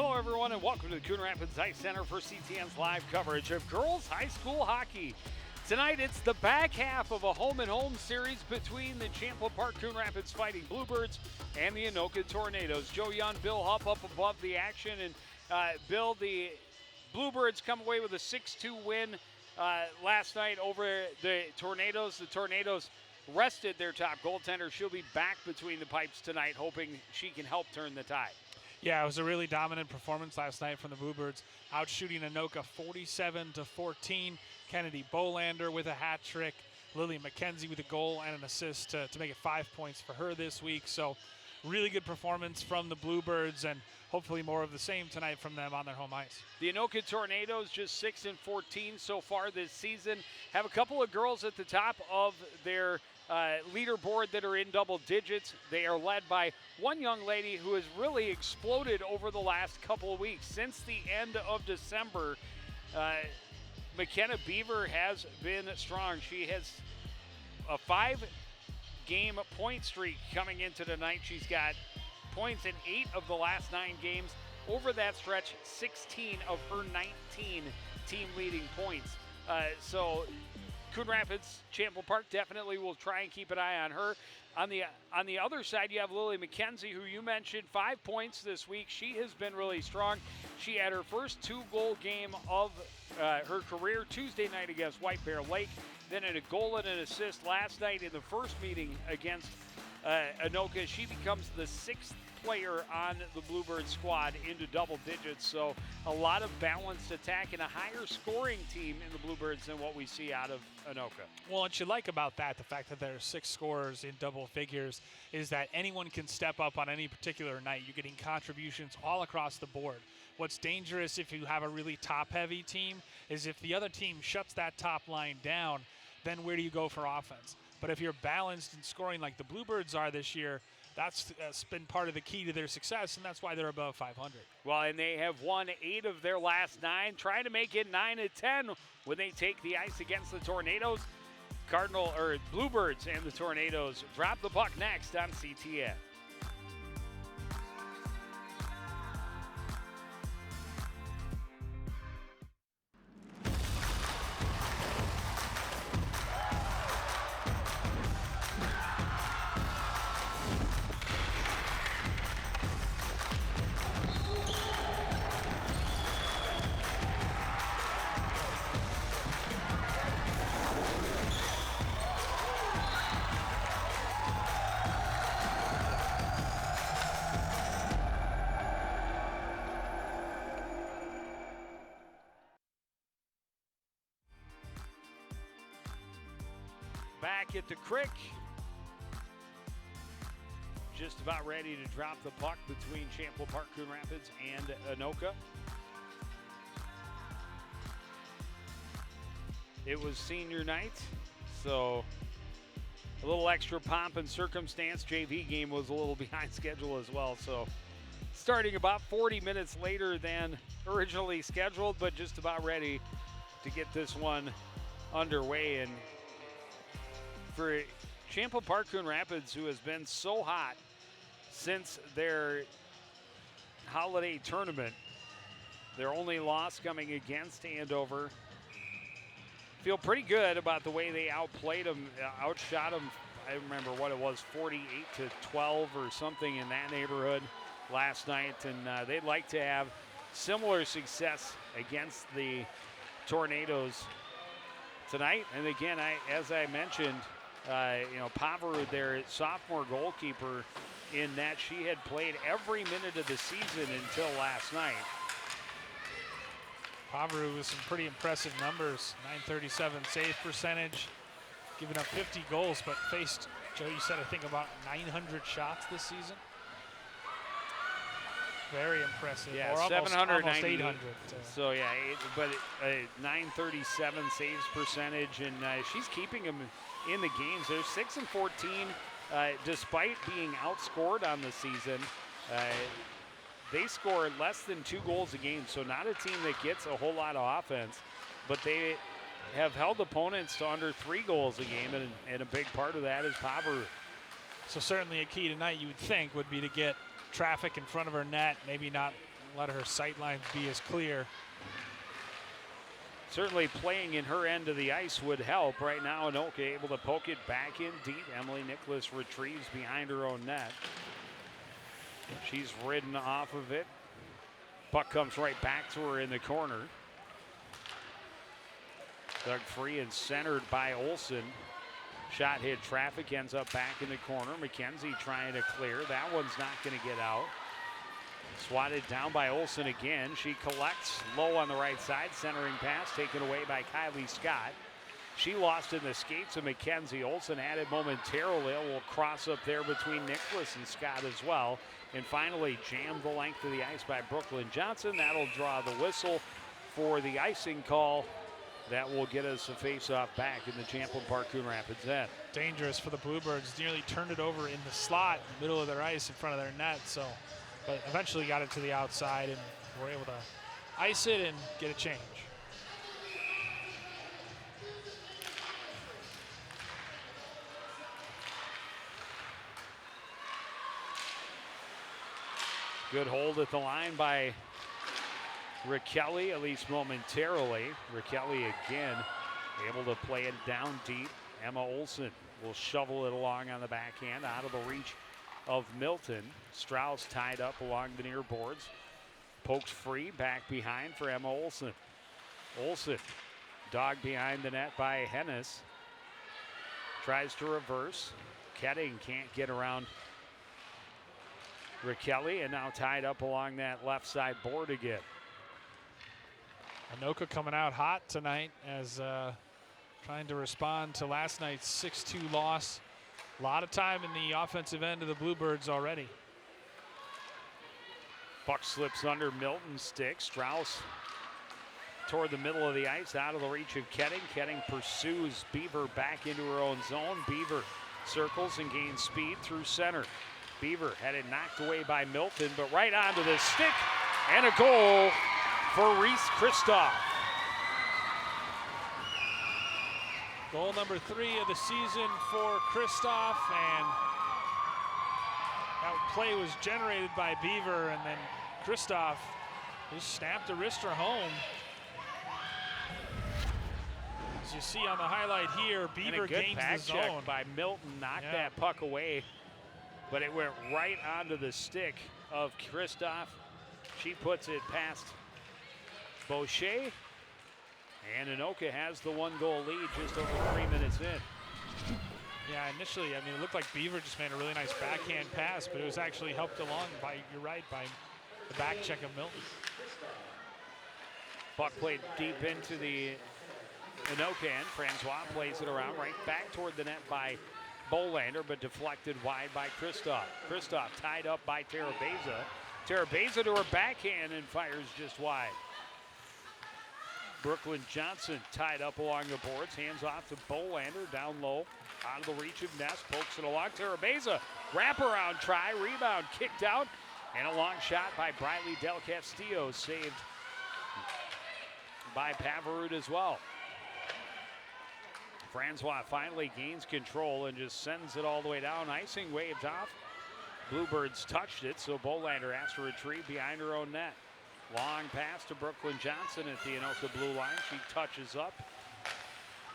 Hello, everyone, and welcome to the Coon Rapids Ice Center for CTN's live coverage of girls high school hockey. Tonight, it's the back half of a home-and-home series between the Champlin Park Coon Rapids Fighting Bluebirds and the Anoka Tornadoes. Joe Young, Bill Hupp up above the action, and Bill, the Bluebirds come away with a 6-2 win last night over the Tornadoes. The Tornadoes rested their top goaltender. She'll be back between the pipes tonight, hoping she can help turn the tide. Yeah, it was a really dominant performance last night from the Bluebirds, outshooting Anoka 47-14. Kennedy Bolander with a hat trick. Lily Mackenzie with a goal and an assist to make it 5 points for her this week. So really good performance from the Bluebirds, and hopefully more of the same tonight from them on their home ice. The Anoka Tornadoes just 6-14 so far this season. Have a couple of girls at the top of their leaderboard that are in double digits. They are led by one young lady who has really exploded over the last couple of weeks. Since the end of December, McKenna Beaver has been strong. She has a 5-game point streak coming into tonight. She's got points in 8 of the last 9 games. Over that stretch, 16 of her 19 team-leading points. So Coon Rapids, Champlin Park definitely will try and keep an eye on her. On the other side, you have Lily Mackenzie, who you mentioned, 5 points this week. She has been really strong. She had her first 2-goal game of her career Tuesday night against White Bear Lake, then had a goal and an assist last night in the first meeting against Anoka. She becomes the 6th player on the Bluebird squad into double digits, so a lot of balanced attack and a higher scoring team in the Bluebirds than what we see out of Anoka. Well, what you like about that, the fact that there are 6 scorers in double figures, is that anyone can step up on any particular night. You're getting contributions all across the board. What's dangerous if you have a really top-heavy team is if the other team shuts that top line down, then where do you go for offense? But if you're balanced in scoring like the Bluebirds are this year, that's been part of the key to their success, and that's why they're above 500. Well, and they have won 8 of their last 9, trying to make it 9 of 10 when they take the ice against the Tornadoes. Bluebirds and the Tornadoes drop the puck next on CTN. Back at the creek, just about ready to drop the puck between Champlin Park Coon Rapids and Anoka. It was senior night, so a little extra pomp and circumstance. JV game was a little behind schedule as well, so starting about 40 minutes later than originally scheduled, but just about ready to get this one underway. And for Champlin Park Coon Rapids, who has been so hot since their holiday tournament, their only loss coming against Andover, feel pretty good about the way they outplayed them, outshot them. I remember what it was, 48-12 or something in that neighborhood last night, and they'd like to have similar success against the Tornadoes tonight. And again, as I mentioned, Paveru, their sophomore goalkeeper, in that she had played every minute of the season until last night. Paveru with some pretty impressive numbers, 937 save percentage, giving up 50 goals, but faced, Joe, you said, I think about 900 shots this season. Very impressive. Yeah, or almost 800. So, yeah, but 937 saves percentage, and she's keeping them in the games. They're 6-14, despite being outscored on the season. They score less than 2 goals a game, so not a team that gets a whole lot of offense, but they have held opponents to under 3 goals a game, and a big part of that is Paveru. So certainly a key tonight, you would think, would be to get traffic in front of her net, maybe not let her sight lines be as clear. Certainly playing in her end of the ice would help. Right now, Anoka able to poke it back in deep. Emily Nicholas retrieves behind her own net. She's ridden off of it. Puck comes right back to her in the corner. Dug free and centered by Olsen. Shot hit traffic, ends up back in the corner. Mackenzie trying to clear. That one's not going to get out. Swatted down by Olsen again. She collects low on the right side. Centering pass taken away by Kylie Scott. She lost in the skates of Mackenzie. Olsen had it momentarily. Will cross up there between Nicholas and Scott as well. And finally jammed the length of the ice by Brooklyn Johnson. That'll draw the whistle for the icing call. That will get us a face-off back in the Champlin Park Coon Rapids end. Dangerous for the Bluebirds. Nearly turned it over in the slot in the middle of their ice in front of their net. But eventually got it to the outside and were able to ice it and get a change. Good hold at the line by Raquelli, at least momentarily. Raquelli again able to play it down deep. Emma Olsen will shovel it along on the backhand out of the reach of Milton. Strauss tied up along the near boards. Pokes free, back behind for Emma Olsen. Olsen dogged behind the net by Hennis. Tries to reverse. Ketting can't get around Raquelli, and now tied up along that left side board again. Anoka coming out hot tonight as trying to respond to last night's 6-2 loss. A lot of time in the offensive end of the Bluebirds already. Puck slips under Milton's stick. Strauss toward the middle of the ice, out of the reach of Ketting. Ketting pursues Beaver back into her own zone. Beaver circles and gains speed through center. Beaver had it knocked away by Milton, but right onto the stick, and a goal for Reese Kristoff. Goal number 3 of the season for Kristoff, and that play was generated by Beaver, and then Kristoff just snapped the wrister home. As you see on the highlight here, Beaver gains the zone. Check by Milton, knocked that puck away, but it went right onto the stick of Kristoff. She puts it past Boucher, and Anoka has the 1-goal lead just over 3 minutes in. Yeah, initially, I mean, it looked like Beaver just made a really nice backhand pass, but it was actually helped along by, you're right, by the back check of Milton. Puck played deep into the Anoka end. Francois plays it around right back toward the net by Bolander, but deflected wide by Kristoff. Kristoff tied up by Terabeza. Terabeza to her backhand and fires just wide. Brooklyn Johnson tied up along the boards, hands off to Bolander, down low, out of the reach of Ness, pokes it along. Terabeza, wraparound try, rebound kicked out, and a long shot by Briley Del Castillo, saved by Pavarud as well. Francois finally gains control and just sends it all the way down. Icing waved off. Bluebirds touched it, so Bolander has to retrieve behind her own net. Long pass to Brooklyn Johnson at the Anoka blue line. She touches up.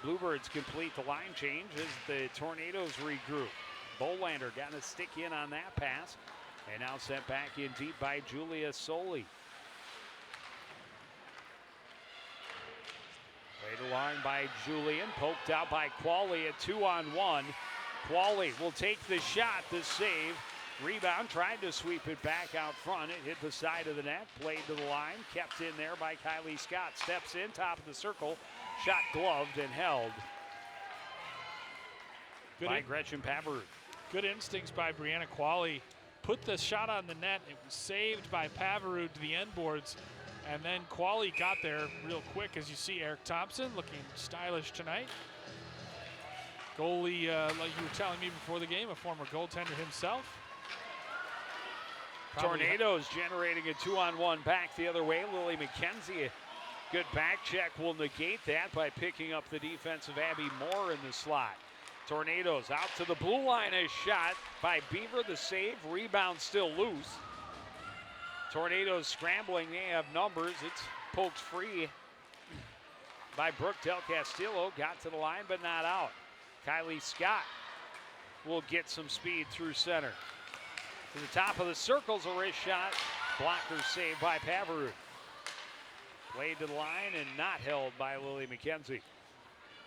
Bluebirds complete the line change as the Tornadoes regroup. Bolander got a stick in on that pass, and now sent back in deep by Julia Soli. Played along by Julian, poked out by Qualley at 2-on-1. Qualley will take the shot, the save. Rebound, tried to sweep it back out front. It hit the side of the net, played to the line, kept in there by Kylie Scott. Steps in, top of the circle, shot gloved and held by Gretchen Pavarud. Good instincts by Brianna Qualley. Put the shot on the net. It was saved by Pavarud to the end boards. And then Qualley got there real quick, as you see Eric Thompson looking stylish tonight. Goalie, like you were telling me before the game, a former goaltender himself. Tornadoes generating a 2-on-1 back the other way. Lily Mackenzie, a good back check, will negate that by picking up the defensive Abby Moore in the slot. Tornadoes out to the blue line, a shot by Beaver, the save, rebound still loose. Tornadoes scrambling. They have numbers. It's poked free by Brooke Del Castillo. Got to the line, but not out. Kylie Scott will get some speed through center. To the top of the circle's a wrist shot. Blocker saved by Pavarud. Played to the line and not held by Lily Mackenzie.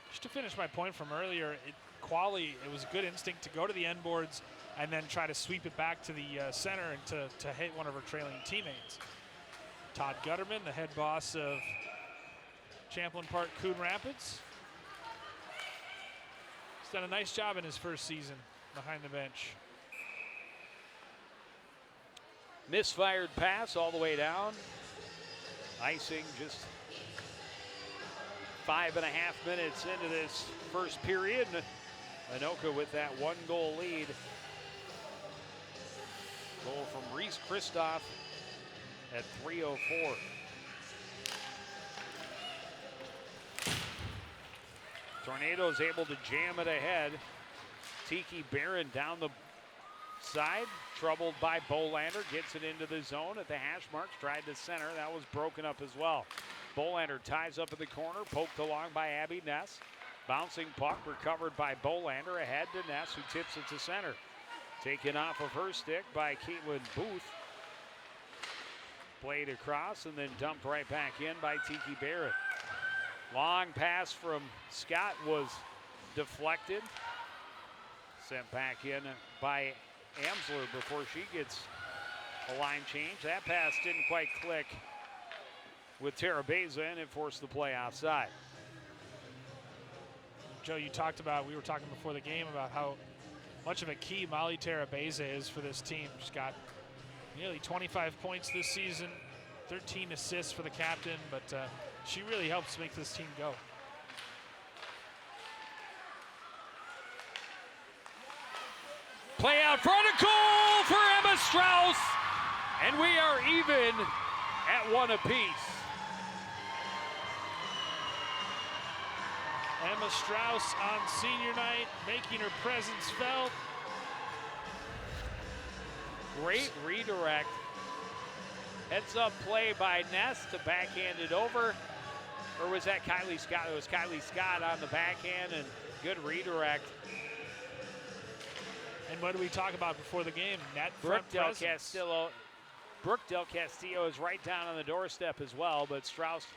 Just to finish my point from earlier, Quali, it was a good instinct to go to the end boards and then try to sweep it back to the center and to hit one of her trailing teammates. Todd Gutterman, the head boss of Champlin Park Coon Rapids. He's done a nice job in his first season behind the bench. Misfired pass all the way down. Icing just 5.5 minutes into this first period. Anoka with that 1-goal lead. Goal from Reese Kristoff at 3:04. Tornadoes able to jam it ahead. Tiki Barron down the side, troubled by Bolander, gets it into the zone at the hash marks, tried to center, that was broken up as well. Bolander ties up in the corner, poked along by Abby Ness. Bouncing puck recovered by Bolander, ahead to Ness, who tips it to center. Taken off of her stick by Caitlin Booth. Played across and then dumped right back in by Tiki Barrett. Long pass from Scott was deflected. Sent back in by Amsler before she gets a line change. That pass didn't quite click with Terabeza, and it forced the play offside. Joe, we were talking before the game about how much of a key Molly Terabeza is for this team. She's got nearly 25 points this season, 13 assists for the captain, but she really helps make this team go. Play out front, a goal for Emma Strauss, and we are even at one apiece. Emma Strauss on senior night, making her presence felt. Great redirect. Heads up play by Ness to backhand it over. Or was that Kylie Scott? It was Kylie Scott on the backhand, and good redirect. And what did we talk about before the game? Net Brooke front Del presence. Castillo. Brooke Del Castillo is right down on the doorstep as well, but Strauss,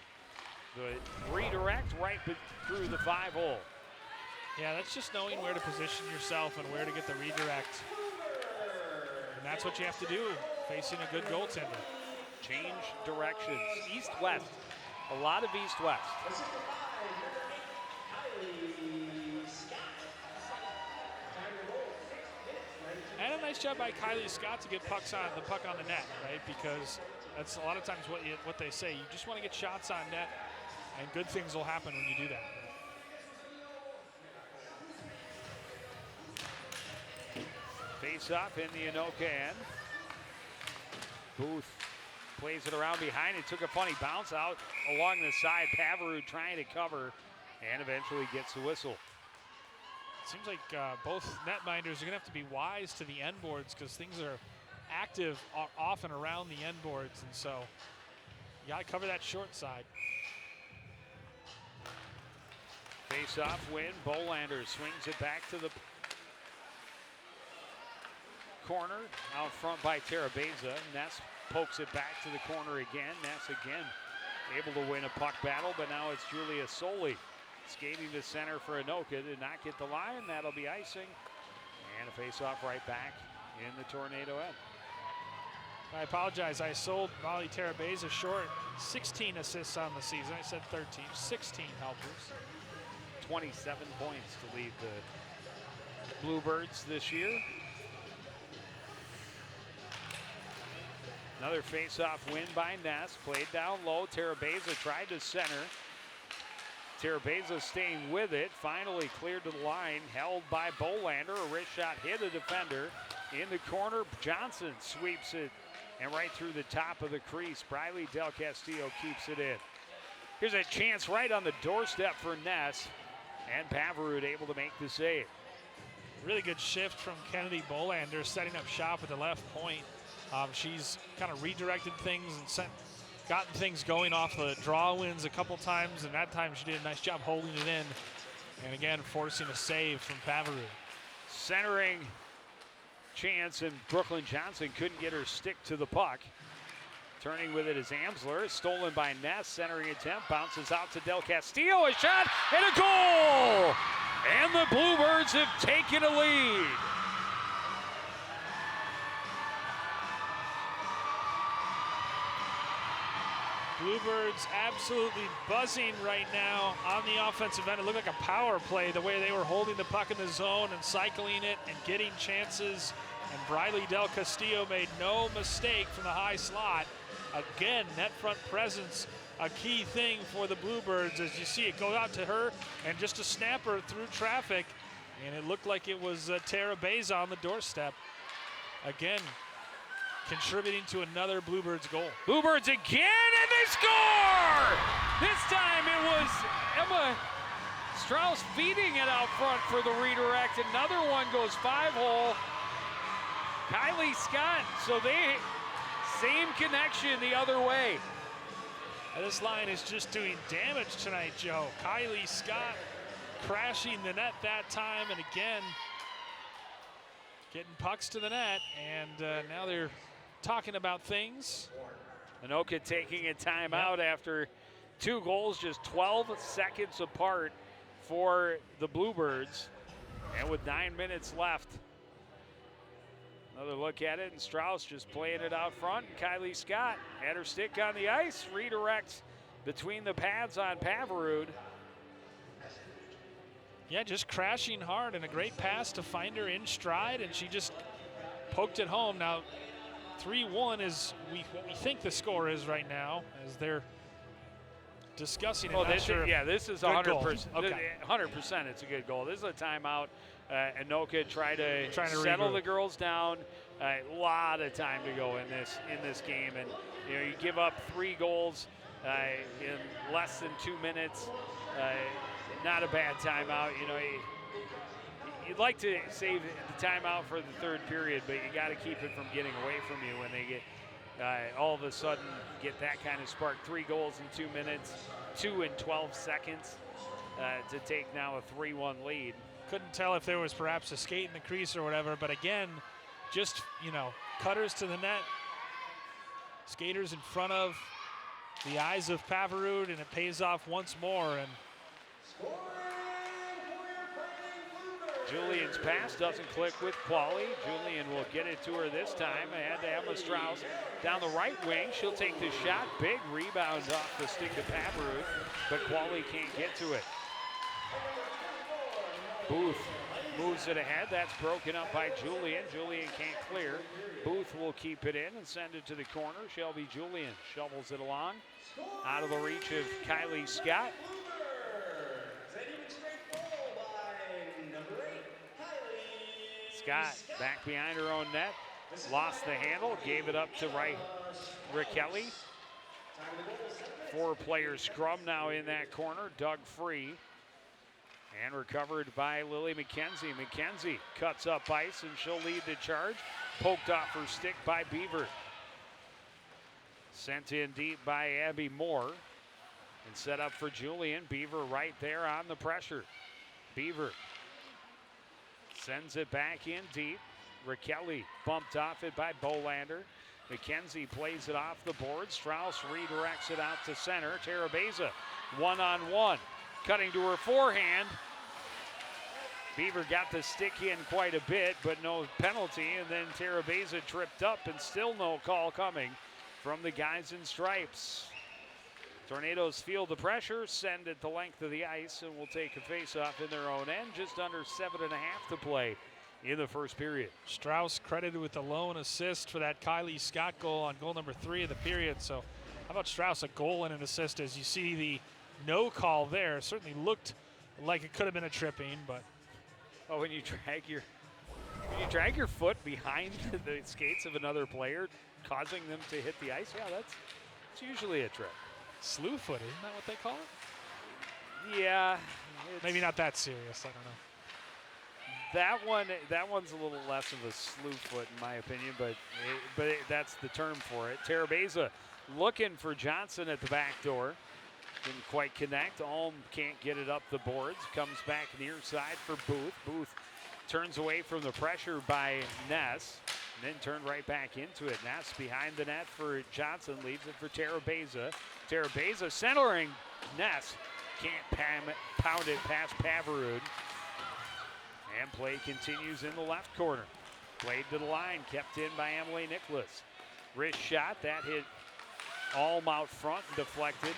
the redirect right through the 5-hole. Yeah, that's just knowing where to position yourself and where to get the redirect. And that's what you have to do, facing a good goaltender. Change directions, east-west. A lot of east-west. And a nice job by Kylie Scott to get the puck on the net, right? Because that's a lot of times what they say. You just want to get shots on net, and good things will happen when you do that. Face up in the Anoka end. Booth plays it around behind. It took a funny bounce out along the side. Pavarud trying to cover and eventually gets the whistle. It seems like both netminders are going to have to be wise to the end boards because things are active off and around the end boards, and so you got to cover that short side. Face-off win. Bolander swings it back to the corner. Out front by Terabeza. Ness pokes it back to the corner again. Ness again able to win a puck battle, but now it's Julia Soli skating to center for Anoka. Did not get the line. That'll be icing. And a face-off right back in the Tornado end. I apologize. I sold Molly Terabeza short. 16 assists on the season. I said 13. 16 helpers. 27 points to lead the Bluebirds this year. Another face-off win by Ness. Played down low. Terabeza tried to center. Terabeza staying with it. Finally cleared to the line. Held by Bolander. A wrist shot hit a defender. In the corner, Johnson sweeps it. And right through the top of the crease, Briley Del Castillo keeps it in. Here's a chance right on the doorstep for Ness. And Pavarud able to make the save. Really good shift from Kennedy Bolander, setting up shop at the left point. She's kind of redirected things and gotten things going off the draw wins a couple times, and that time she did a nice job holding it in. And again, forcing a save from Pavarud. Centering chance, and Brooklyn Johnson couldn't get her stick to the puck. Turning with it is Amsler, stolen by Ness, centering attempt, bounces out to Del Castillo, a shot, and a goal! And the Bluebirds have taken a lead. Bluebirds absolutely buzzing right now on the offensive end. It looked like a power play, the way they were holding the puck in the zone and cycling it and getting chances. And Briley Del Castillo made no mistake from the high slot. Again, net front presence, a key thing for the Bluebirds. As you see, it go out to her and just a snapper through traffic. And it looked like it was Tara Beza on the doorstep. Again, contributing to another Bluebirds goal. Bluebirds again, and they score! This time it was Emma Strauss feeding it out front for the redirect. Another one goes 5-hole. Kylie Scott, so they, same connection the other way. This line is just doing damage tonight, Joe. Kylie Scott crashing the net that time, and again, getting pucks to the net, and now they're talking about things. Anoka taking a timeout after 2 goals, just 12 seconds apart for the Bluebirds. And with 9 minutes left, another look at it, and Strauss just playing it out front. Kylie Scott had her stick on the ice, redirects between the pads on Pavarud. Yeah, just crashing hard, and a great pass to find her in stride, and she just poked it home. Now, 3-1 is what we think the score is right now, as they're discussing it. This is 100%. Okay. 100%, it's a good goal. This is a timeout. Anoka trying to settle regroup. the girls down. A lot of time to go in this game, and you give up 3 goals in less than 2 minutes. Not a bad timeout. You'd like to save the timeout for the third period, but you got to keep it from getting away from you when they get all of a sudden get that kind of spark. 3 goals in 2 minutes, 2 in 12 seconds to take now a 3-1 lead. Couldn't tell if there was perhaps a skate in the crease or whatever, but again, just, cutters to the net, skaters in front of the eyes of Pavarud, and it pays off once more. And Julian's pass doesn't click with Qualley. Julian will get it to her this time. Ahead to Emma Strauss down the right wing. She'll take the shot. Big rebound off the stick of Pavarud, but Qualley can't get to it. Booth moves it ahead. That's broken up by Julian. Julian can't clear. Booth will keep it in and send it to the corner. Shelby Julian shovels it along. Out of the reach of Kylie Scott. Scott back behind her own net. Lost the handle. Gave it up to Raquelli. 4-player scrum now in that corner. Dug free. And recovered by Lily Mackenzie. Mackenzie cuts up ice, and she'll lead the charge. Poked off her stick by Beaver. Sent in deep by Abby Moore. And set up for Julian. Beaver right there on the pressure. Beaver sends it back in deep. Raquelli bumped off it by Bolander. Mackenzie plays it off the board. Strauss redirects it out to center. Tara Beza one-on-one. Cutting to her forehand. Beaver got the stick in quite a bit, but no penalty. And then Tara Beza tripped up, and still no call coming from the guys in stripes. Tornadoes feel the pressure, send it the length of the ice, and will take a face-off in their own end. Just under 7.5 to play in the first period. Strauss credited with the lone assist for that Kylie Scott goal on goal number 3 of the period. So how about Strauss, a goal and an assist? As you see the no call there, certainly looked like it could have been a tripping, but. Oh, when you drag your foot behind the skates of another player, causing them to hit the ice, it's usually a trip. Slew foot, isn't that what they call it? Yeah. Maybe not that serious, I don't know. That one's a little less of a slew foot in my opinion, but that's the term for it. Terabeza looking for Johnson at the back door. Didn't quite connect. Ulm can't get it up the boards. Comes back near side for Booth. Booth turns away from the pressure by Ness, and then turned right back into it. Ness behind the net for Johnson, leaves it for Terabeza. Terabeza centering. Ness can't pound it past Pavarud. And play continues in the left corner. Played to the line, kept in by Emily Nicholas. Wrist shot, that hit Ulm out front, deflected.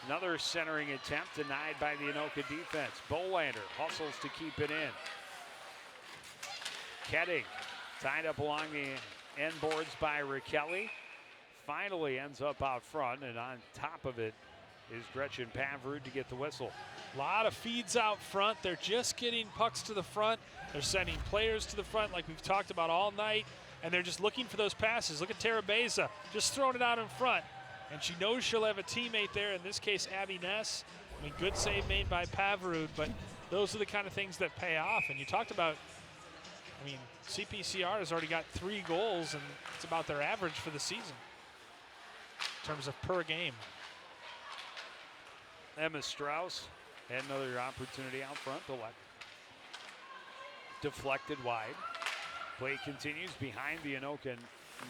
Another centering attempt denied by the Anoka defense. Bolander hustles to keep it in. Ketting tied up along the end boards by Raquelli. Finally ends up out front, and on top of it is Gretchen Pavrud to get the whistle. A lot of feeds out front. They're just getting pucks to the front. They're sending players to the front like we've talked about all night, and they're just looking for those passes. Look at Terabeza just throwing it out in front, and she knows she'll have a teammate there, in this case Abby Ness. I mean, good save made by Pavrud, but those are the kind of things that pay off. And you talked about, I mean, CPCR has already got 3 goals, and it's about their average for the season in terms of per game. Emma Strauss had another opportunity out front. Deflected wide. Play continues behind the Anoka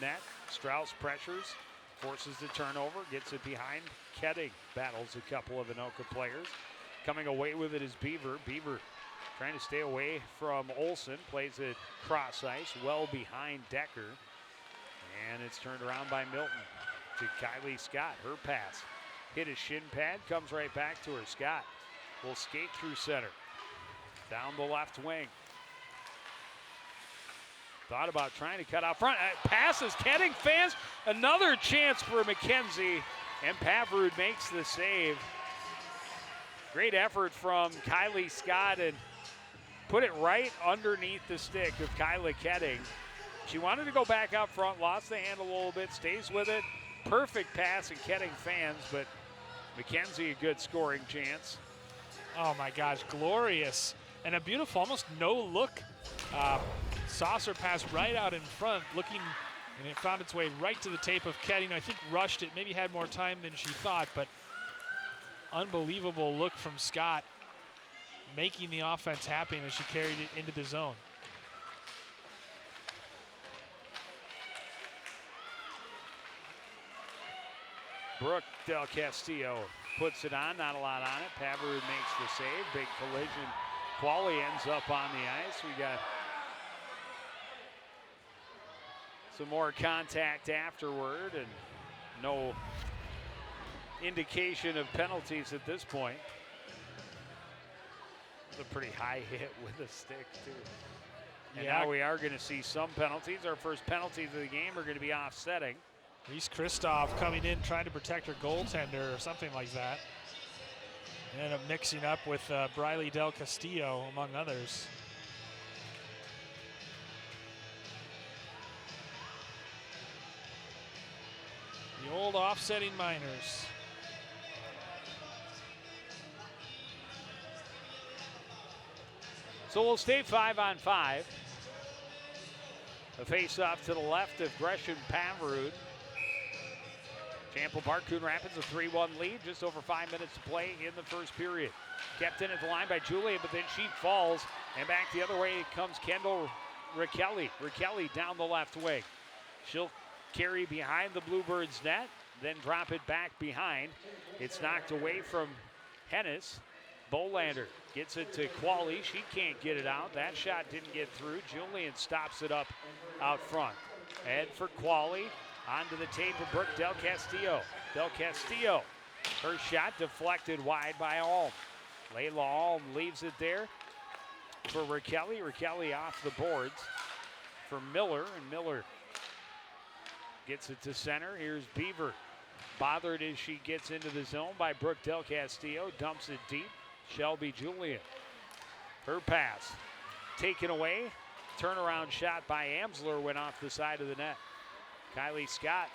net. Strauss pressures, forces the turnover, gets it behind. Ketting battles a couple of Anoka players. Coming away with it is Beaver. Beaver trying to stay away from Olsen. Plays it cross ice, well behind Decker. And it's turned around by Milton to Kylie Scott. Her pass hit a shin pad, comes right back to her. Scott will skate through center. Down the left wing. Thought about trying to cut out front. Passes, Ketting fans. Another chance for Mackenzie, and Pavrud makes the save. Great effort from Kylie Scott, and put it right underneath the stick of Kyla Ketting. She wanted to go back up front, lost the handle a little bit, stays with it. Perfect pass, and Ketting fans, but Mackenzie a good scoring chance. Oh my gosh, glorious. And a beautiful, almost no-look saucer pass right out in front, looking, and it found its way right to the tape of Ketting. I think rushed it, maybe had more time than she thought, but unbelievable look from Scott, making the offense happen as she carried it into the zone. Brooke Del Castillo puts it on, not a lot on it. Pavarud makes the save, big collision. Qualley ends up on the ice. We got some more contact afterward, and no indication of penalties at this point. It's a pretty high hit with a stick, too. And yeah, now we are going to see some penalties. Our first penalties of the game are going to be offsetting. Reese Christoph coming in, trying to protect her goaltender or something like that. Ended up mixing up with Briley Del Castillo, among others. The old offsetting minors. So we'll stay 5-on-5. A face-off to the left of Gresham Pavrud. Champlin Park, Coon Rapids, a 3-1 lead. Just over 5 minutes to play in the first period. Kept in at the line by Julia, but then she falls. And back the other way comes Kendall Raquelli. Raquelli down the left wing. She'll carry behind the Bluebirds net, then drop it back behind. It's knocked away from Hennis. Bolander gets it to Qualley. She can't get it out. That shot didn't get through. Julian stops it up out front. Head for Qualley. Onto the tape of Brooke Del Castillo. Del Castillo, her shot deflected wide by Ulm. Layla Ulm leaves it there for Raquelli. Raquelli off the boards for Miller, and Miller gets it to center. Here's Beaver. Bothered as she gets into the zone by Brooke Del Castillo. Dumps it deep. Shelby Julian. Her pass taken away. Turnaround shot by Amsler went off the side of the net. Kylie Scott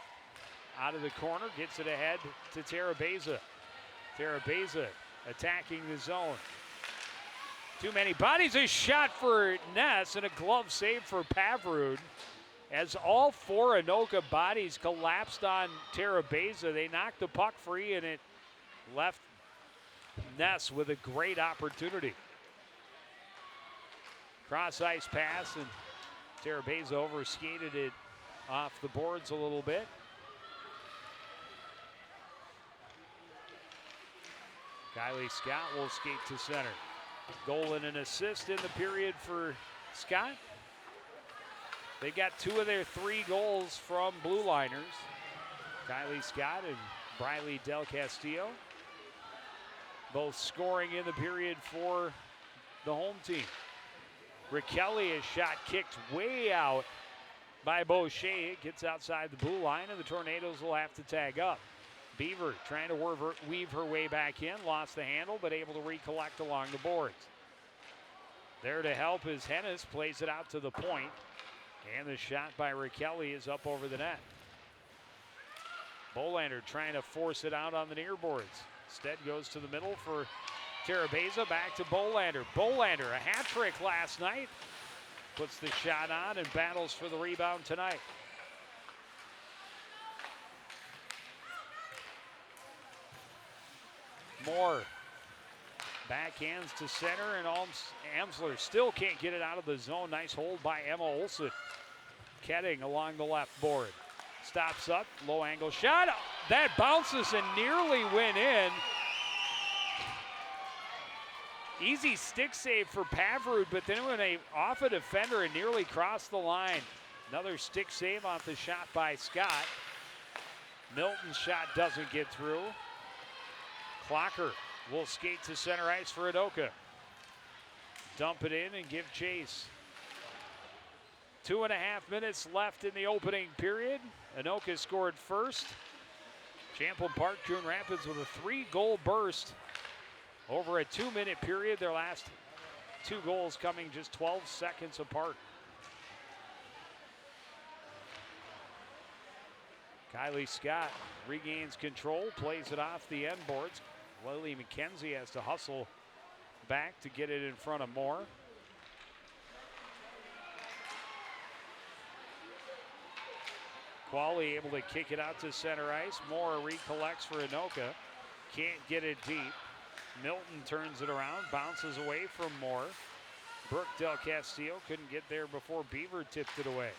out of the corner, gets it ahead to Terabeza. Terabeza attacking the zone. Too many bodies. A shot for Ness and a glove save for Pavrud. As all 4 Anoka bodies collapsed on Terabeza, they knocked the puck free and it left Ness with a great opportunity. Cross ice pass and Terabeza overskated it off the boards a little bit. Kylie Scott will skate to center. Goal and an assist in the period for Scott. They got 2 of their 3 goals from blue liners. Kylie Scott and Briley Del Castillo both scoring in the period for the home team. Raquelli, a shot kicked way out by Boucher. It gets outside the blue line, and the Tornadoes will have to tag up. Beaver trying to weave her way back in, lost the handle, but able to recollect along the boards. There to help is Hennis, plays it out to the point, and the shot by Raquelli is up over the net. Bolander trying to force it out on the near boards. Instead goes to the middle for Terabeza, back to Bolander. Bolander, a hat trick last night, puts the shot on and battles for the rebound tonight. Moore backhands to center, and Amsler still can't get it out of the zone. Nice hold by Emma Olsen. Ketting along the left board. Stops up, low angle shot. That bounces and nearly went in. Easy stick save for Pavrud, but then when off a defender and nearly crossed the line. Another stick save off the shot by Scott. Milton's shot doesn't get through. Clocker will skate to center ice for Anoka. Dump it in and give chase. 2.5 minutes left in the opening period. Anoka scored first. Champlin Park, Coon Rapids with a 3-goal burst over a 2-minute period. Their last 2 goals coming just 12 seconds apart. Kylie Scott regains control, plays it off the end boards. Lily Mackenzie has to hustle back to get it in front of Moore. Qualley able to kick it out to center ice. Moore recollects for Anoka. Can't get it deep. Milton turns it around, bounces away from Moore. Brooke Del Castillo couldn't get there before Beaver tipped it away.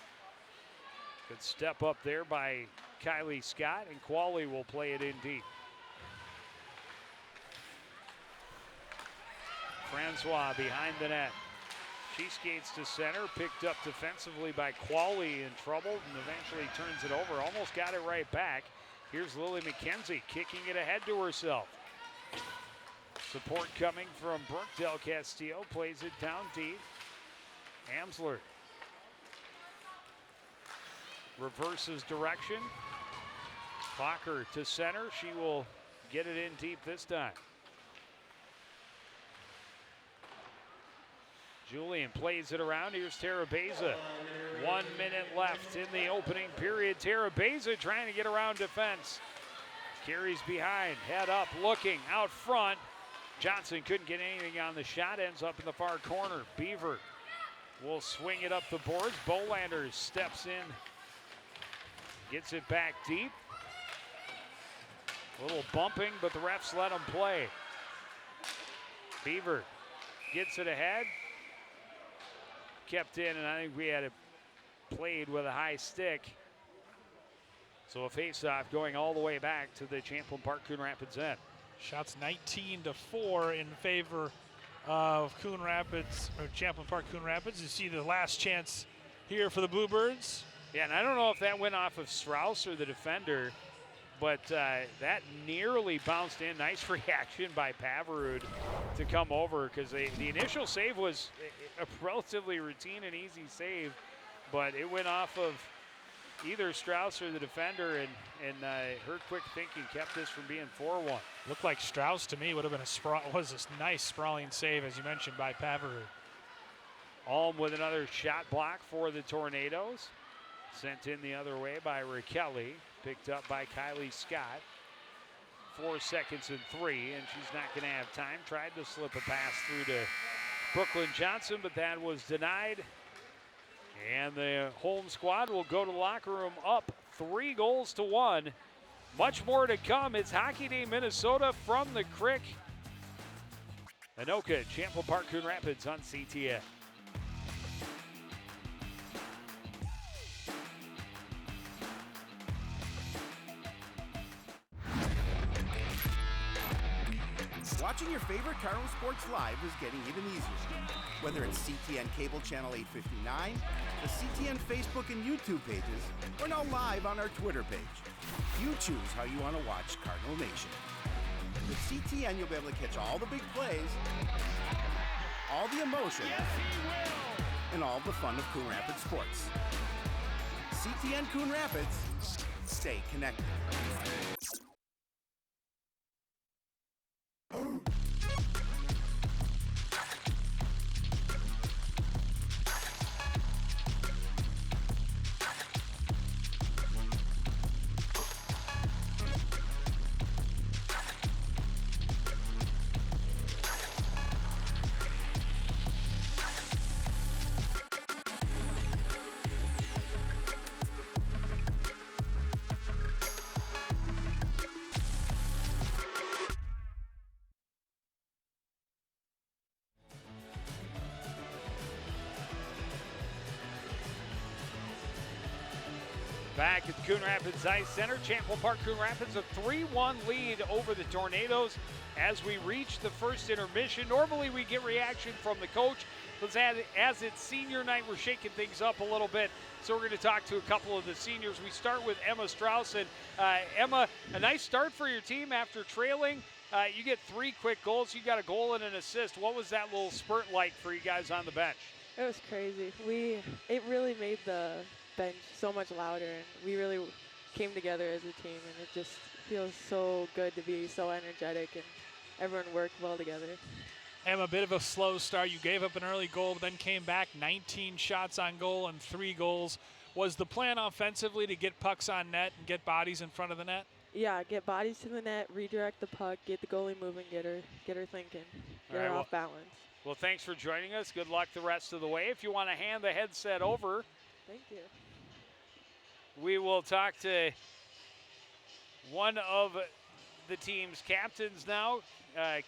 Good step up there by Kylie Scott, and Qualley will play it in deep. Francois behind the net. She skates to center, picked up defensively by Qualley, in trouble, and eventually turns it over. Almost got it right back. Here's Lily Mackenzie kicking it ahead to herself. Support coming from Brooke Del Castillo, plays it down deep. Amsler reverses direction. Clocker to center. She will get it in deep this time. Julian plays it around. Here's Terabeza. 1 minute left in the opening period. Terabeza trying to get around defense. Carries behind, head up, looking out front. Johnson couldn't get anything on the shot, ends up in the far corner. Beaver will swing it up the boards. Bolander steps in, gets it back deep. A little bumping, but the refs let him play. Beaver gets it ahead. Kept in, and I think we had it played with a high stick. So a face-off going all the way back to the Champlin Park Coon Rapids end. Shots 19-4 in favor of Coon Rapids, or Champlin Park Coon Rapids. You see the last chance here for the Bluebirds. Yeah, and I don't know if that went off of Strauss or the defender, but that nearly bounced in. Nice reaction by Pavrud to come over, because the initial save was a relatively routine and easy save, but it went off of either Strauss or the defender, and her quick thinking kept this from being 4-1. Looked like Strauss to me would have been was this nice sprawling save, as you mentioned, by Pavrud. Alm with another shot block for the Tornadoes. Sent in the other way by Raquelli. Picked up by Kylie Scott. 4 seconds and 3, and she's not going to have time. Tried to slip a pass through to Brooklyn Johnson, but that was denied. And the home squad will go to the locker room up 3-1. Much more to come. It's Hockey Day Minnesota from the Crick. Anoka, Champlin Park, Coon Rapids on CTN. Watching your favorite Cardinal sports live is getting even easier. Whether it's CTN Cable Channel 859, the CTN Facebook and YouTube pages, or now live on our Twitter page. You choose how you want to watch Cardinal Nation. With CTN, you'll be able to catch all the big plays, all the emotion, and all the fun of Coon Rapids sports. CTN Coon Rapids, stay connected. Back at Coon Rapids Ice Center, Champlin Park Coon Rapids a 3-1 lead over the Tornadoes as we reach the first intermission. Normally we get reaction from the coach, but as it's senior night, we're shaking things up a little bit. So we're going to talk to a couple of the seniors. We start with Emma Strauss. And Emma, a nice start for your team after trailing. You get 3 quick goals. You got a goal and an assist. What was that little spurt like for you guys on the bench? It was crazy. It really made the bench so much louder, and we really came together as a team, and it just feels so good to be so energetic and everyone worked well together. Em, a bit of a slow start. You gave up an early goal, but then came back 19 shots on goal and 3 goals. Was the plan offensively to get pucks on net and get bodies in front of the net? Yeah, get bodies to the net, redirect the puck, get the goalie moving, get her thinking, get her off balance. Well, thanks for joining us. Good luck the rest of the way. If you want to hand the headset over. Thank you. We will talk to one of the team's captains now,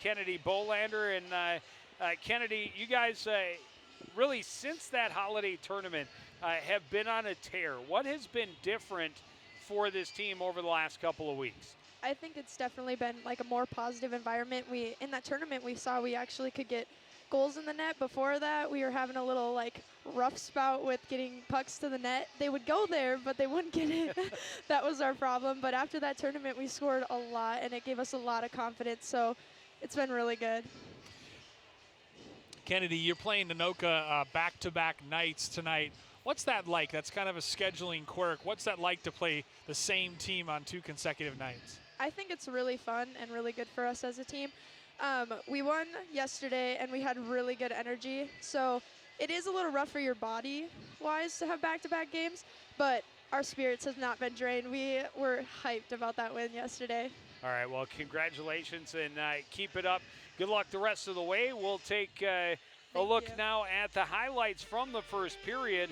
Kennedy Bolander. And Kennedy, you guys really since that holiday tournament have been on a tear. What has been different for this team over the last couple of weeks? I think it's definitely been like a more positive environment. In that tournament we saw we actually could get goals in the net. Before that, we were having a little like rough spout with getting pucks to the net. They would go there, but they wouldn't get it. That was our problem. But after that tournament, we scored a lot, and it gave us a lot of confidence. So it's been really good. Kennedy, you're playing Anoka back-to-back nights tonight. What's that like? That's kind of a scheduling quirk. What's that like to play the same team on 2 consecutive nights? I think it's really fun and really good for us as a team. We won yesterday, and we had really good energy. So it is a little rough for your body-wise to have back-to-back games, but our spirits have not been drained. We were hyped about that win yesterday. All right, well, congratulations, and keep it up. Good luck the rest of the way. We'll take a look now at the highlights from the first period.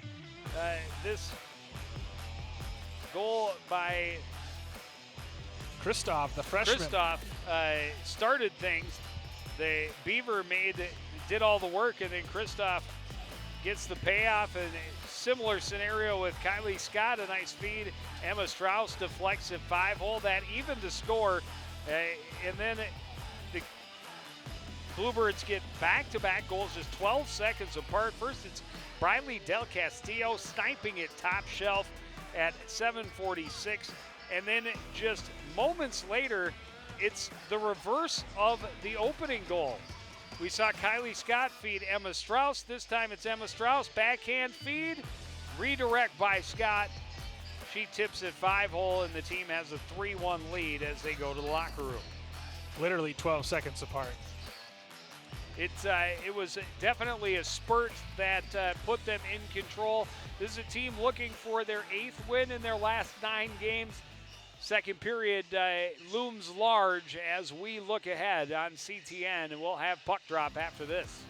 This goal by Kristoff, the freshman. Kristoff started things. The Beaver did all the work, and then Kristoff gets the payoff. And a similar scenario with Kylie Scott, a nice feed. Emma Strauss deflects at 5-hole. That evened the score. And then the Bluebirds get back-to-back goals just 12 seconds apart. First, it's Briley Del Castillo sniping it top shelf at 7:46. And then just moments later, it's the reverse of the opening goal. We saw Kylie Scott feed Emma Strauss. This time it's Emma Strauss, backhand feed, redirect by Scott. She tips at 5-hole, and the team has a 3-1 lead as they go to the locker room. Literally 12 seconds apart. It was definitely a spurt that put them in control. This is a team looking for their 8th win in their last 9 games. Second period looms large as we look ahead on CTN, and we'll have puck drop after this.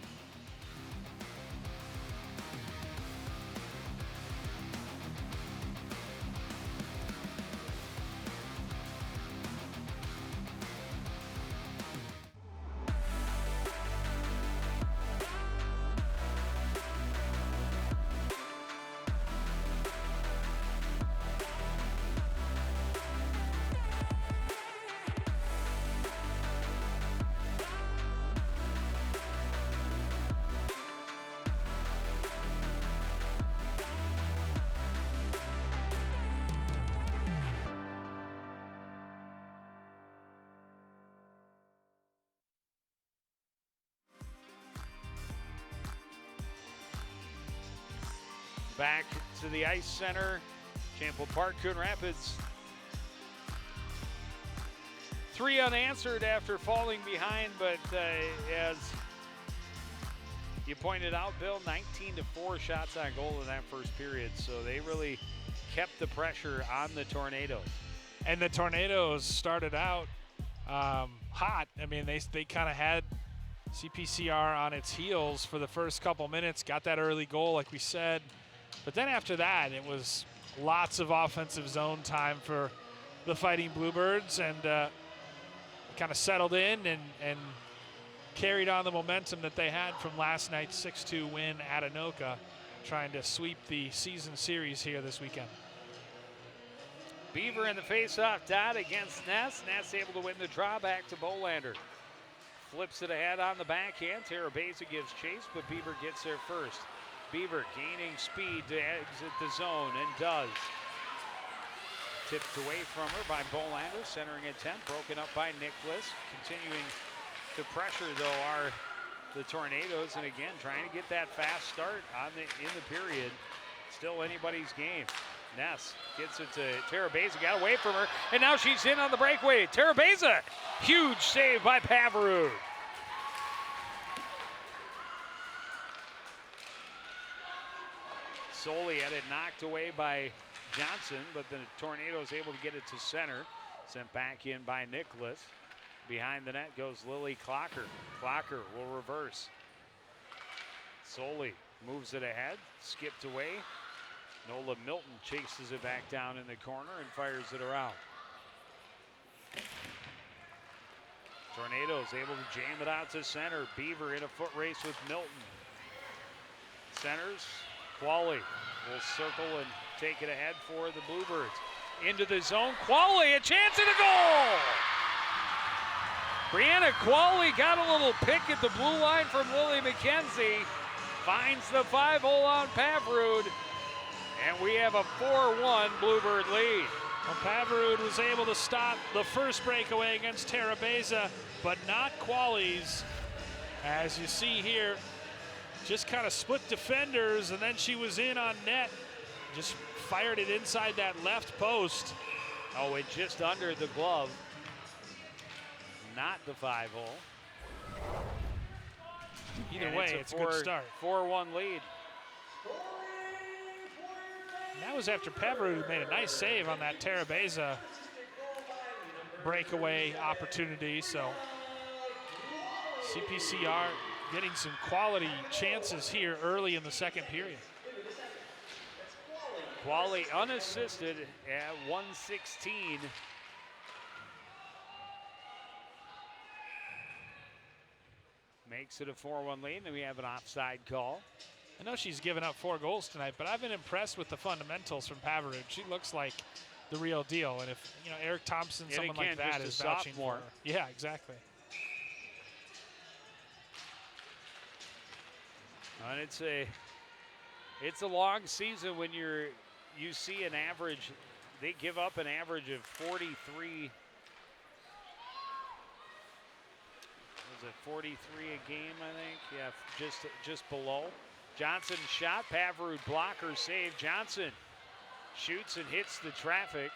Back to the ice center. Champlin Park, Coon Rapids. 3 unanswered after falling behind, but as you pointed out, Bill, 19-4 shots on goal in that first period. So they really kept the pressure on the Tornadoes. And the Tornadoes started out hot. I mean, they kind of had CPCR on its heels for the first couple minutes, got that early goal, like we said. But then after that, it was lots of offensive zone time for the Fighting Bluebirds, and kind of settled in and carried on the momentum that they had from last night's 6-2 win at Anoka, trying to sweep the season series here this weekend. Beaver in the face-off dot against Ness. Ness able to win the draw back to Bolander. Flips it ahead on the backhand. Terabeza gives chase, but Beaver gets there first. Beaver gaining speed to exit the zone, and does. Tipped away from her by Bolander, centering attempt, broken up by Nicholas. Continuing to pressure, though, are the Tornadoes, and again, trying to get that fast start in the period. Still anybody's game. Ness gets it to Terabeza, got away from her, and now she's in on the breakaway. Terabeza, huge save by Pavarud. Solely had it knocked away by Johnson, but the Tornadoes able to get it to center. Sent back in by Nicholas. Behind the net goes Lily Clocker. Clocker will reverse. Solely moves it ahead, skipped away. Nola Milton chases it back down in the corner and fires it around. Tornadoes able to jam it out to center. Beaver in a foot race with Milton. Centers. Qualley will circle and take it ahead for the Bluebirds. Into the zone. Qualley, a chance and a goal! Brianna Qualley got a little pick at the blue line from Lily Mackenzie. Finds the 5-hole on Pavarud. And we have a 4-1 Bluebird lead. Well, Pavarud was able to stop the first breakaway against Terabeza, but not Qualley's. As you see here, just kind of split defenders, and then she was in on net. Just fired it inside that left post. Oh, it just under the glove. Not the 5-hole. Either way, it's a good start. 4-1 lead. And that was after Pavarud made a nice save on that Terabeza breakaway opportunity. So CPCR getting some quality chances here early in the second period. Qualley unassisted at 116. Makes it a 4-1 lead, and we have an offside call. I know she's given up 4 goals tonight, but I've been impressed with the fundamentals from Pavarud. She looks like the real deal, and if Eric Thompson, someone like that, is vouching for her. Yeah, exactly. And it's a long season when you see an average. They give up an average of 43. Was it 43 a game? I think. Yeah, just below. Johnson shot. Pavarud blocker save. Johnson shoots and hits the traffic.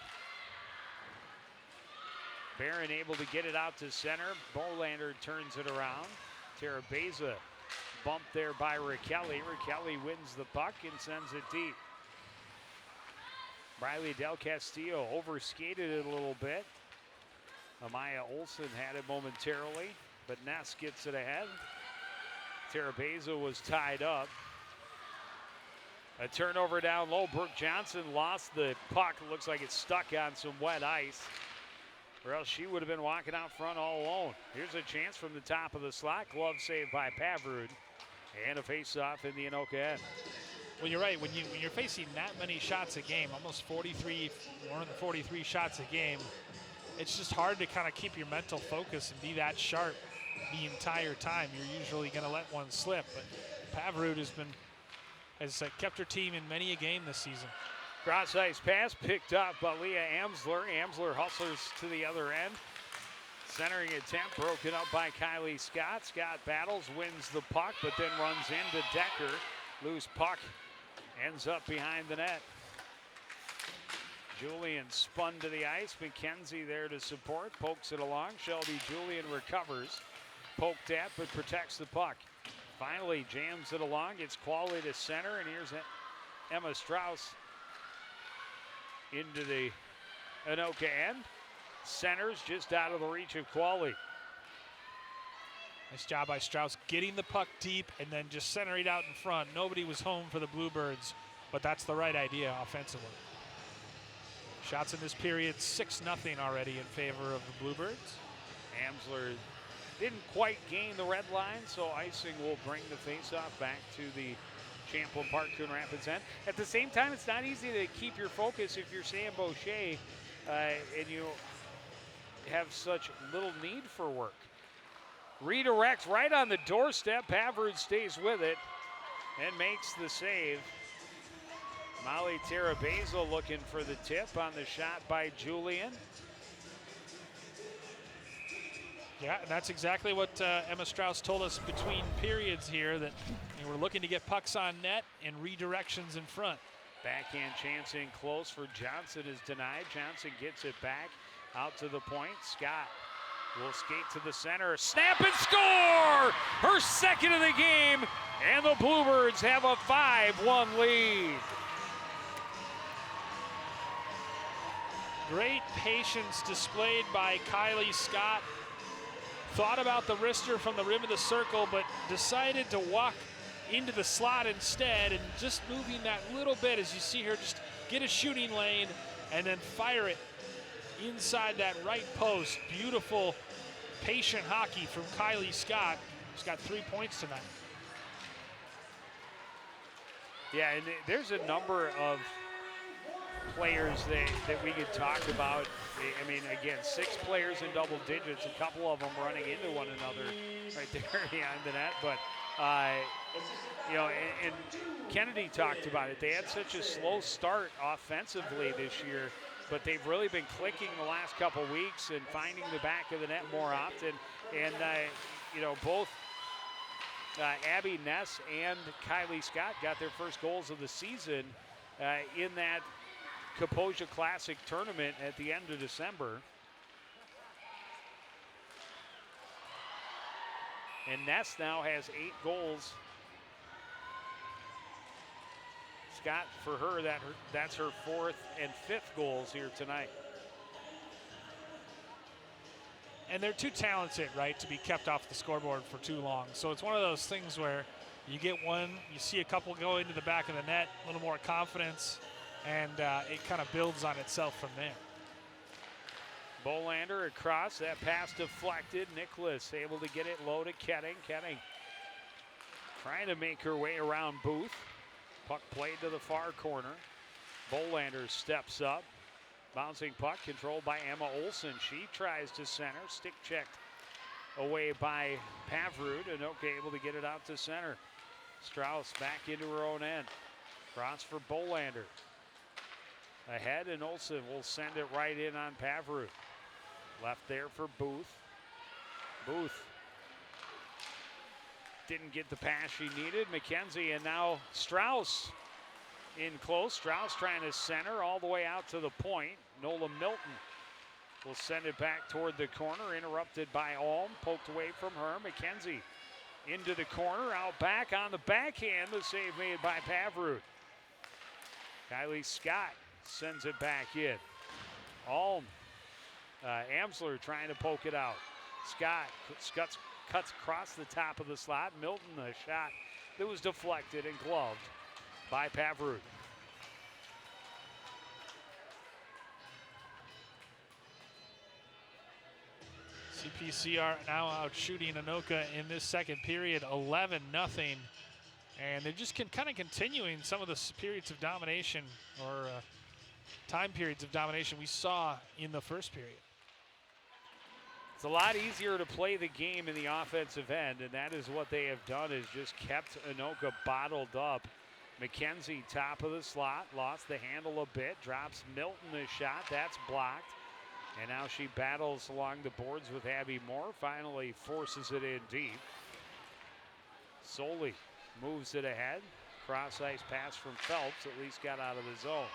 Barron able to get it out to center. Bolander turns it around. Terabeza bumped there by Raquelli. Raquelli wins the puck and sends it deep. Briley Del Castillo overskated it a little bit. Amaya Olsen had it momentarily, but Ness gets it ahead. Terabeza was tied up. A turnover down low. Brooke Johnson lost the puck. Looks like it's stuck on some wet ice, or else she would have been walking out front all alone. Here's a chance from the top of the slot. Glove saved by Pavarud. And a face-off in the Anoka end. Well, you're right. When you're facing that many shots a game, almost 43, more than 43 shots a game, it's just hard to kind of keep your mental focus and be that sharp the entire time. You're usually going to let one slip, but Pavarud has kept her team in many a game this season. Cross ice pass picked up by Leah Amsler. Amsler hustles to the other end. Centering attempt broken up by Kylie Scott. Scott battles, wins the puck, but then runs into Decker. Loose puck ends up behind the net. Julian spun to the ice. Mackenzie there to support. Pokes it along. Shelby Julian recovers. Poked at, but protects the puck. Finally jams it along. Gets Qualley to center. And here's Emma Strauss into the Anoka end. Centers just out of the reach of Qualley. Nice job by Strauss getting the puck deep and then just centering out in front. Nobody was home for the Bluebirds, but that's the right idea offensively. Shots in this period, 6-0 already in favor of the Bluebirds. Amsler didn't quite gain the red line, so icing will bring the faceoff back to the Champlin Park Coon Rapids end. At the same time, it's not easy to keep your focus if you're Sam Boucher and you have such little need for work. Redirects right on the doorstep. Pavrud stays with it and makes the save. Molly Tarabezo looking for the tip on the shot by Julian. Yeah, and that's exactly what Emma Strauss told us between periods here, that we're looking to get pucks on net and redirections in front. Backhand chance in close for Johnson is denied. Johnson gets it back out to the point. Scott will skate to the center. Snap and score! Her second of the game, and the Bluebirds have a 5-1 lead. Great patience displayed by Kylie Scott. Thought about the wrister from the rim of the circle, but decided to walk into the slot instead, and just moving that little bit as you see her just get a shooting lane and then fire it inside that right post. Beautiful, patient hockey from Kylie Scott. She's got 3 points tonight. Yeah, and there's a number of players that we could talk about. I mean, again, 6 players in double digits, a couple of them running into one another right there behind the net. But, you know, and Kennedy talked about it. They had such a slow start offensively this year, but they've really been clicking the last couple weeks and finding the back of the net more often. And, you know, both Abby Ness and Kylie Scott got their first goals of the season in that Kaposia Classic tournament at the end of December. And Ness now has 8 goals. Scott, for her, that's her 4th and 5th goals here tonight. And they're too talented, right, to be kept off the scoreboard for too long. So it's one of those things where you get one, you see a couple go into the back of the net, a little more confidence, and it kind of builds on itself from there. Bolander across, that pass deflected. Nicholas able to get it low to Ketting. Ketting trying to make her way around Booth. Puck played to the far corner. Bolander steps up. Bouncing puck controlled by Emma Olsen. She tries to center. Stick checked away by Pavrud. Anoka able to get it out to center. Strauss back into her own end. Cross for Bolander. Ahead, and Olsen will send it right in on Pavrud. Left there for Booth. Booth didn't get the pass she needed. Mackenzie, and now Strauss in close. Strauss trying to center all the way out to the point. Nola Milton will send it back toward the corner. Interrupted by Alm. Poked away from her. Mackenzie into the corner. Out back on the backhand. The save made by Pavrud. Kylie Scott sends it back in. Alm. Amsler trying to poke it out. Scott cuts across the top of the slot. Milton, a shot that was deflected and gloved by Pavrud. CPC are now out shooting Anoka in this second period, 11-0. And they're just kind of continuing some of the periods of domination or time periods of domination we saw in the first period. It's a lot easier to play the game in the offensive end, and that is what they have done, is just kept Anoka bottled up. Mackenzie, top of the slot, lost the handle a bit, drops Milton a shot, that's blocked. And now she battles along the boards with Abby Moore, finally forces it in deep. Soley moves it ahead, cross ice pass from Phelps, at least got out of the zone.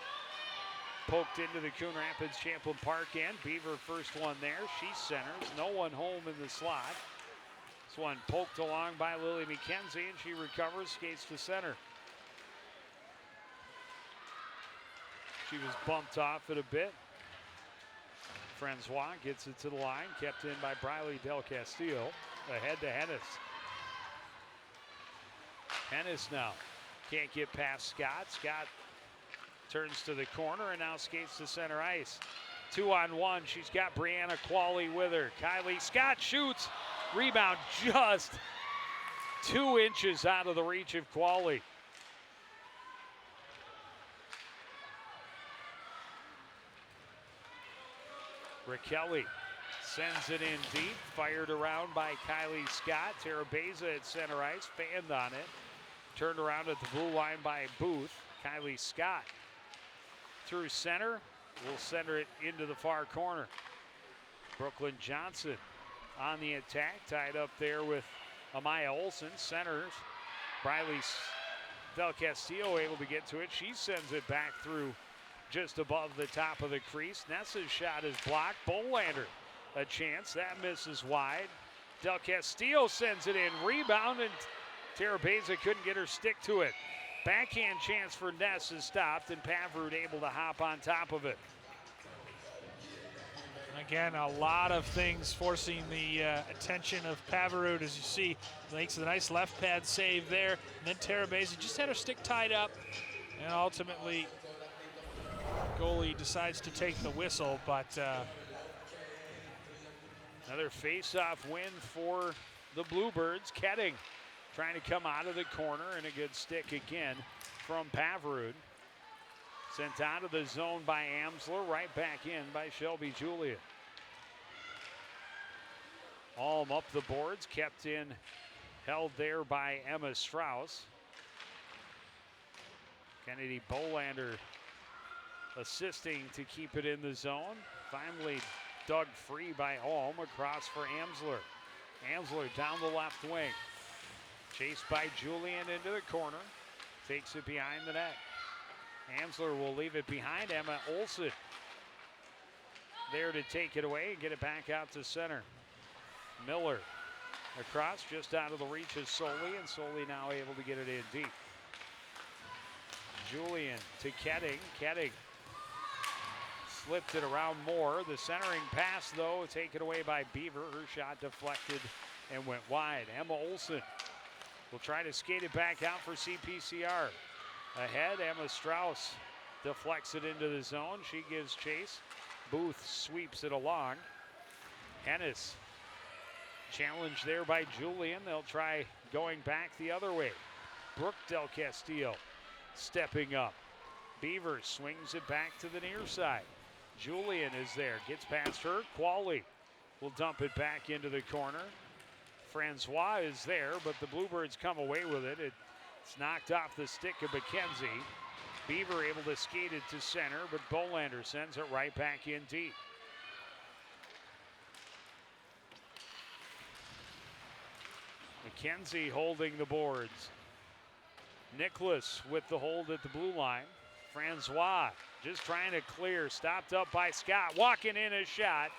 Poked into the Coon Rapids Champlin Park end. Beaver first one there. She centers. No one home in the slot. This one poked along by Lily Mackenzie, and she recovers, skates to center. She was bumped off it a bit. Francois gets it to the line, kept in by Briley Del Castillo. Ahead to Hennis. Hennis now can't get past Scott. Scott turns to the corner and now skates to center ice. 2-on-1. She's got Brianna Qualley with her. Kylie Scott shoots. Rebound just 2 inches out of the reach of Qualley. Raquelli sends it in deep, fired around by Kylie Scott. Terabeza at center ice, fanned on it. Turned around at the blue line by Booth. Kylie Scott through center, will center it into the far corner. Brooklyn Johnson on the attack, tied up there with Amaya Olsen. Centers, Briley Del Castillo able to get to it. She sends it back through just above the top of the crease. Nessa's shot is blocked. Bolander a chance, that misses wide. Del Castillo sends it in, rebound, and Terabeza couldn't get her stick to it. Backhand chance for Ness is stopped, and Pavrud able to hop on top of it. Again, a lot of things forcing the attention of Pavrud, as you see. Makes a nice left pad save there. And then Terabeza just had her stick tied up, and ultimately goalie decides to take the whistle, but another face-off win for the Bluebirds. Ketting trying to come out of the corner, and a good stick again from Pavrud. Sent out of the zone by Amsler, right back in by Shelby Julia. Alm up the boards, kept in, held there by Emma Strauss. Kennedy Bolander assisting to keep it in the zone. Finally dug free by Alm, across for Amsler. Amsler down the left wing. Chased by Julian into the corner. Takes it behind the net. Amsler will leave it behind. Emma Olsen there to take it away and get it back out to center. Miller across, just out of the reach of Soley, and Soley now able to get it in deep. Julian to Ketting. Ketting slipped it around more. The centering pass, though, taken away by Beaver. Her shot deflected and went wide. Emma Olsen will try to skate it back out for CPCR. Ahead, Emma Strauss deflects it into the zone. She gives chase. Booth sweeps it along. Hennis challenged there by Julian. They'll try going back the other way. Brooke Del Castillo stepping up. Beaver swings it back to the near side. Julian is there, gets past her. Qualley will dump it back into the corner. Francois is there, but the Bluebirds come away with it. It's knocked off the stick of Mackenzie. Beaver able to skate it to center, but Bolander sends it right back in deep. Mackenzie holding the boards. Nicholas with the hold at the blue line. Francois just trying to clear, stopped up by Scott, walking in a shot.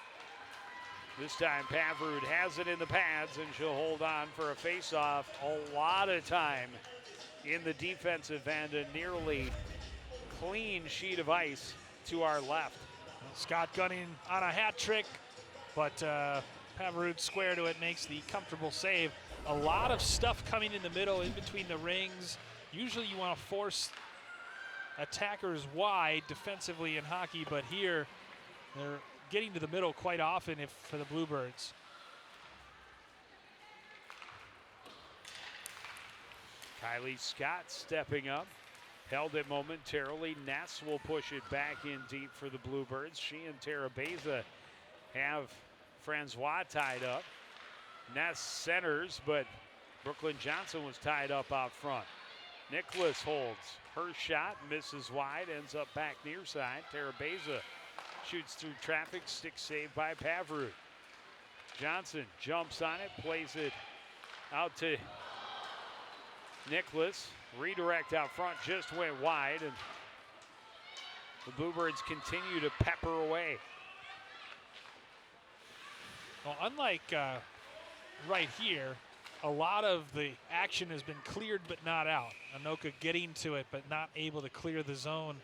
This time Pavrud has it in the pads, and she'll hold on for a face-off. A lot of time in the defensive end, a nearly clean sheet of ice to our left. Scott Gunning on a hat trick, but Pavrud square to it, makes the comfortable save. A lot of stuff coming in the middle, in between the rings. Usually you want to force attackers wide defensively in hockey, but here they're getting to the middle quite often for the Bluebirds. Kylie Scott stepping up, held it momentarily. Ness will push it back in deep for the Bluebirds. She and Terabeza have Francois tied up. Ness centers, but Brooklyn Johnson was tied up out front. Nicholas holds. Her shot misses wide, ends up back near side. Terabeza shoots through traffic, stick saved by Pavrud. Johnson jumps on it, plays it out to Nicholas, redirect out front, just went wide, and the Bluebirds continue to pepper away. Well, unlike right here, a lot of the action has been cleared but not out. Anoka getting to it but not able to clear the zone.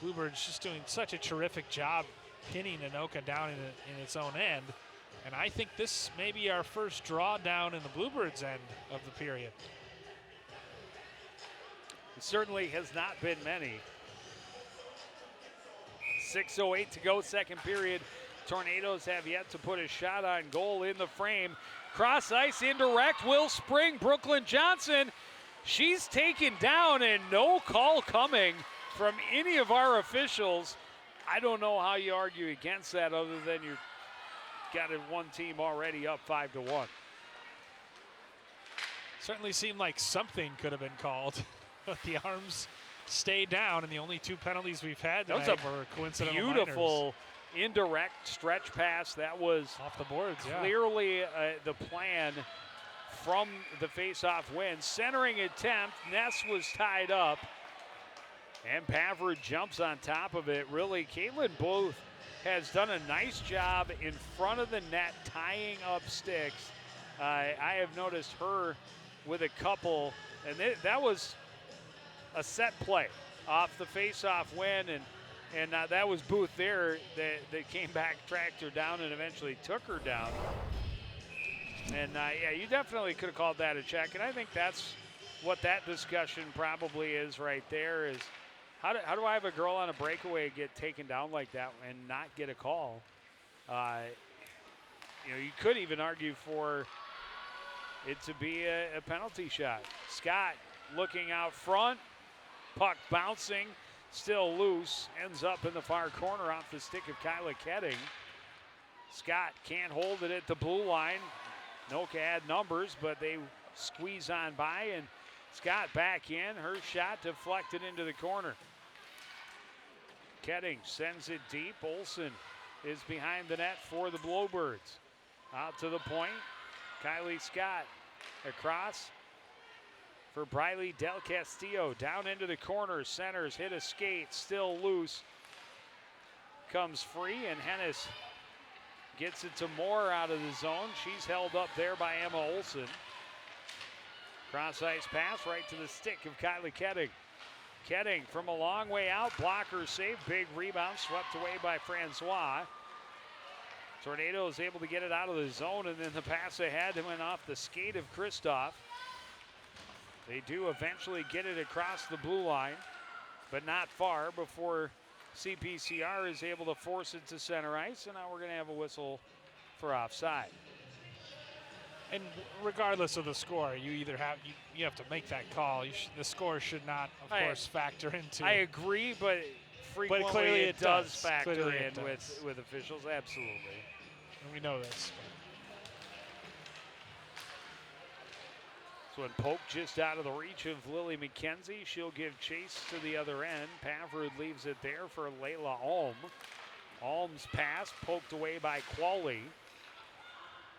Bluebirds just doing such a terrific job pinning Anoka down in its own end. And I think this may be our first drawdown in the Bluebirds' end of the period. It certainly has not been many. 6:08 to go, second period. Tornadoes have yet to put a shot on goal in the frame. Cross ice, indirect, will spring. Brooklyn Johnson, she's taken down, and no call coming from any of our officials. I don't know how you argue against that other than you've got one team already up 5-1. Certainly seemed like something could have been called, but the arms stay down, and the only two penalties we've had tonight were coincidental beautiful minors. Indirect stretch pass. That was off the boards, clearly the plan from the face-off win. Centering attempt, Ness was tied up, and Pavard jumps on top of it. Really, Caitlin Booth has done a nice job in front of the net, tying up sticks. I have noticed her with a couple, and that was a set play off the face-off win, and that was Booth there that came back, tracked her down, and eventually took her down. And yeah, you definitely could have called that a check, and I think that's what that discussion probably is right there. Is how do I have a girl on a breakaway get taken down like that and not get a call? You could even argue for it to be a penalty shot. Scott looking out front, puck bouncing. Still loose, ends up in the far corner off the stick of Kyla Ketting. Scott can't hold it at the blue line. Anoka had numbers, but they squeeze on by, and Scott back in. Her shot deflected into the corner. Ketting sends it deep. Olsen is behind the net for the Bluebirds. Out to the point. Kylie Scott across for Briley Del Castillo, down into the corner, centers, hit a skate, still loose, comes free, and Hennis gets it to Moore out of the zone. She's held up there by Emma Olsen. Cross ice pass right to the stick of Kylie Ketting. Ketting from a long way out, blocker save, big rebound, swept away by Francois. Tornado is able to get it out of the zone, and then the pass ahead went off the skate of Kristoff. They do eventually get it across the blue line, but not far before CPCR is able to force it to center ice, and now we're going to have a whistle for offside. And regardless of the score, you either have you have to make that call. The score should not, of course, factor into. I agree, but frequently clearly it does factor clearly in it does. with officials. Absolutely. And we know this. So when Polk just out of the reach of Lily Mackenzie, she'll give chase to the other end. Pavard leaves it there for Layla Alm. Alm's pass poked away by Qualley.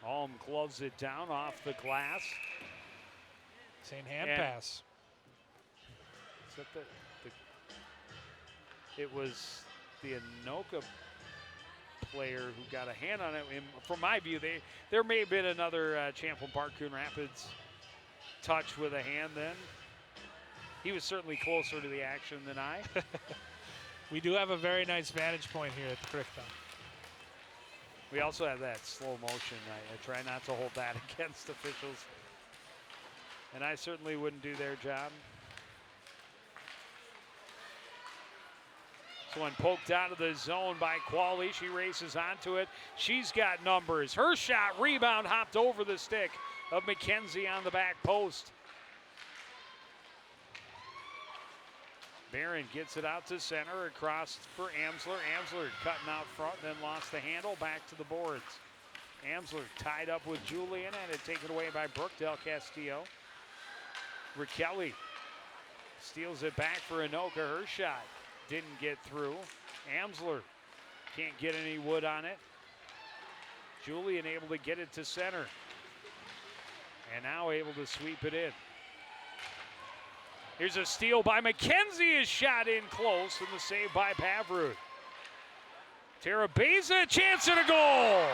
Alm gloves it down off the glass. Same hand pass. Is that it was the Anoka player who got a hand on it. And from my view, there may have been another Champlin Park Coon Rapids touch with a hand then. He was certainly closer to the action than I. We do have a very nice vantage point here at the creek, though. We also have that slow motion. I try not to hold that against officials. And I certainly wouldn't do their job. So when poked out of the zone by Qualley, she races onto it. She's got numbers. Her shot, rebound, hopped over the stick of Mackenzie on the back post. Barron gets it out to center, across for Amsler. Amsler cutting out front, then lost the handle, back to the boards. Amsler tied up with Julian, and it taken away by Brooke Del Castillo. Raquelli steals it back for Anoka. Her shot didn't get through. Amsler can't get any wood on it. Julian able to get it to center. And now able to sweep it in. Here's a steal by Mackenzie, is shot in close, and the save by Pavrud. Terabeza, chance and a goal.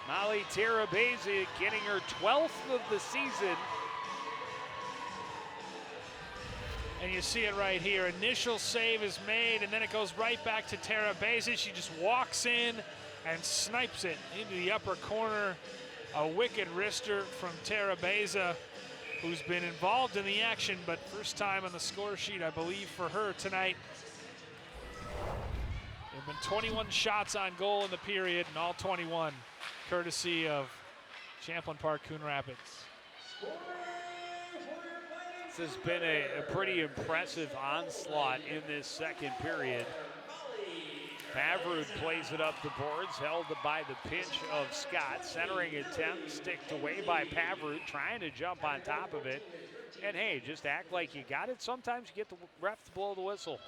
Molly Terabeza getting her 12th of the season. And you see it right here. Initial save is made, and then it goes right back to Terabeza. She just walks in and snipes it into the upper corner. A wicked wrister from Terabeza, who's been involved in the action, but first time on the score sheet, I believe, for her tonight. There have been 21 shots on goal in the period, and all 21 courtesy of Champlin Park Coon Rapids. This has been a pretty impressive onslaught in this second period. Pavrud plays it up the boards, held by the pinch of Scott. Centering attempt sticked away by Pavrud, trying to jump on top of it. And hey, just act like you got it. Sometimes you get the ref to blow the whistle.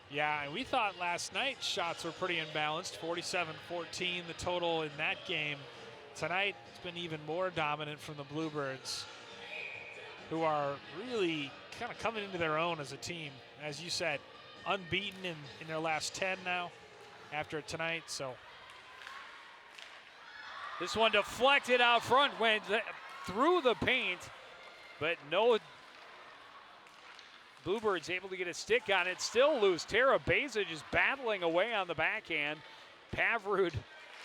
Yeah, and we thought last night shots were pretty imbalanced, 47-14 the total in that game. Tonight, it's been even more dominant from the Bluebirds, who are really kind of coming into their own as a team. As you said, unbeaten in their last 10 now after tonight, so. This one deflected out front, went through the paint, but no Bluebirds able to get a stick on it, still loose. Terabeza just battling away on the backhand. Pavrud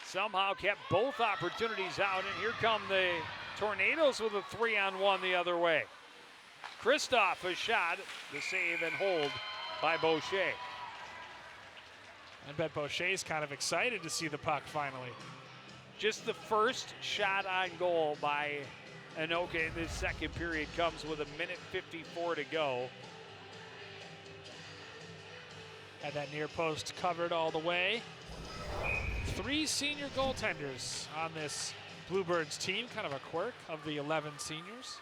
somehow kept both opportunities out, and here come the Tornadoes with a 3-on-1 the other way. Kristoff a shot, the save and hold by Boucher. I bet Boucher's kind of excited to see the puck finally. Just the first shot on goal by Anoka in this second period comes with 1:54 to go. Had that near post covered all the way. 3 senior goaltenders on this Bluebirds team, kind of a quirk of the 11 seniors.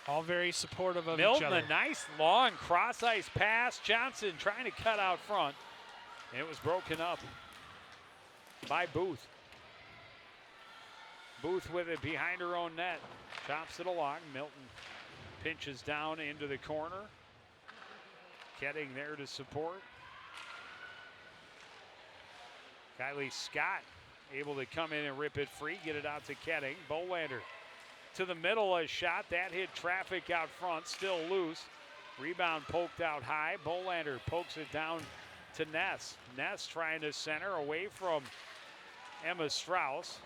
All very supportive of Milton, each other. a nice long cross ice pass. Johnson trying to cut out front. It was broken up by Booth. Booth with it behind her own net. Chops it along. Milton pinches down into the corner. Ketting there to support. Kylie Scott able to come in and rip it free, get it out to Ketting. Bolander to the middle, a shot that hit traffic out front, still loose. Rebound poked out high. Bolander pokes it down to Ness. Ness trying to center away from Emma Strauss.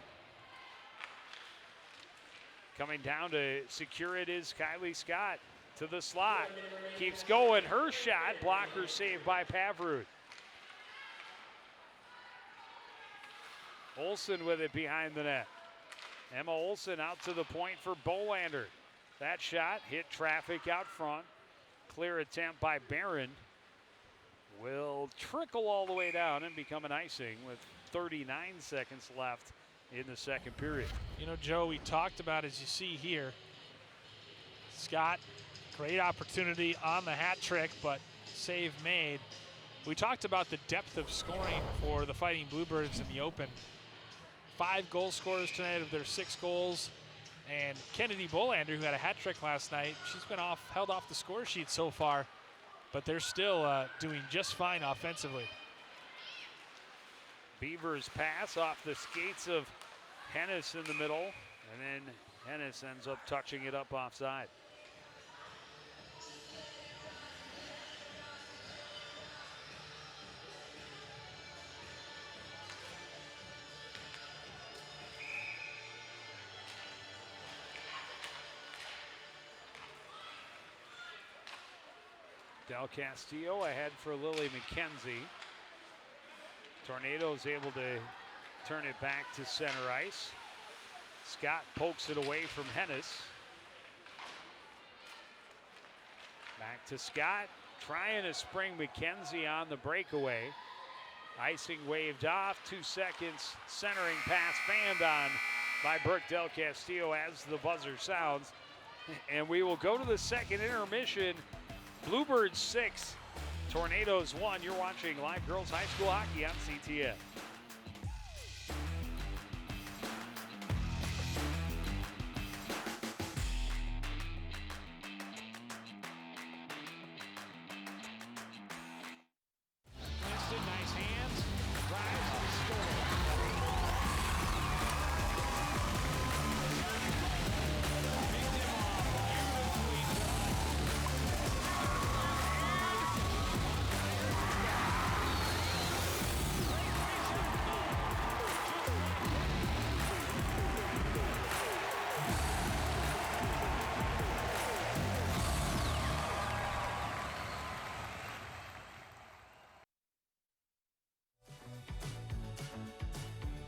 Coming down to secure it is Kylie Scott to the slot. Keeps going. Her shot, blocker saved by Pavrud. Olsen with it behind the net. Emma Olsen out to the point for Bolander. That shot hit traffic out front. Clear attempt by Barron. Will trickle all the way down and become an icing with 39 seconds left in the second period. You know, Joe, we talked about, as you see here, Scott, great opportunity on the hat trick, but save made. We talked about the depth of scoring for the Fighting Bluebirds in the open. 5 goal scorers tonight of their 6 goals. And Kennedy Bolander, who had a hat trick last night, she's been held off the score sheet so far, but they're still doing just fine offensively. Beavers pass off the skates of Hennis in the middle, and then Hennis ends up touching it up offside. Del Castillo ahead for Lily Mackenzie. Tornadoes able to turn it back to center ice. Scott pokes it away from Hennis. Back to Scott, trying to spring Mackenzie on the breakaway. Icing waved off, 2 seconds, centering pass fanned on by Brooke Del Castillo as the buzzer sounds. And we will go to the second intermission. Bluebirds 6, Tornadoes 1. You're watching live girls high school hockey on CTN. Nice hands, drives and scores.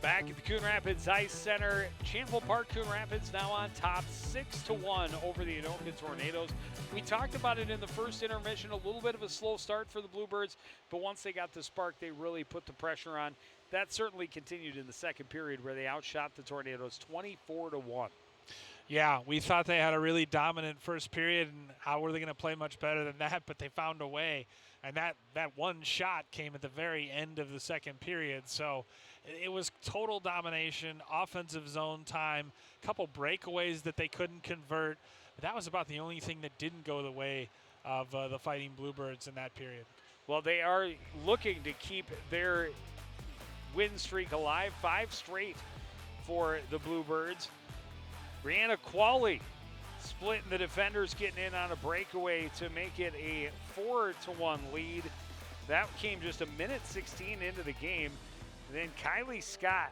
Back at the Coon Rapids Ice Center, Champlin Park Coon Rapids now on top 6-1 over the Anoka Tornadoes. We talked about it in the first intermission, a little bit of a slow start for the Bluebirds, but once they got the spark, they really put the pressure on. That certainly continued in the second period where they outshot the Tornadoes 24-1. Yeah, we thought they had a really dominant first period, and how were they going to play much better than that? But they found a way, and that one shot came at the very end of the second period. So it was total domination, offensive zone time, a couple breakaways that they couldn't convert. But that was about the only thing that didn't go the way of the Fighting Bluebirds in that period. Well, they are looking to keep their win streak alive, 5 straight for the Bluebirds. Brianna Qualley splitting the defenders, getting in on a breakaway to make it a 4-1 lead. That came just a minute 16 into the game. And then Kylie Scott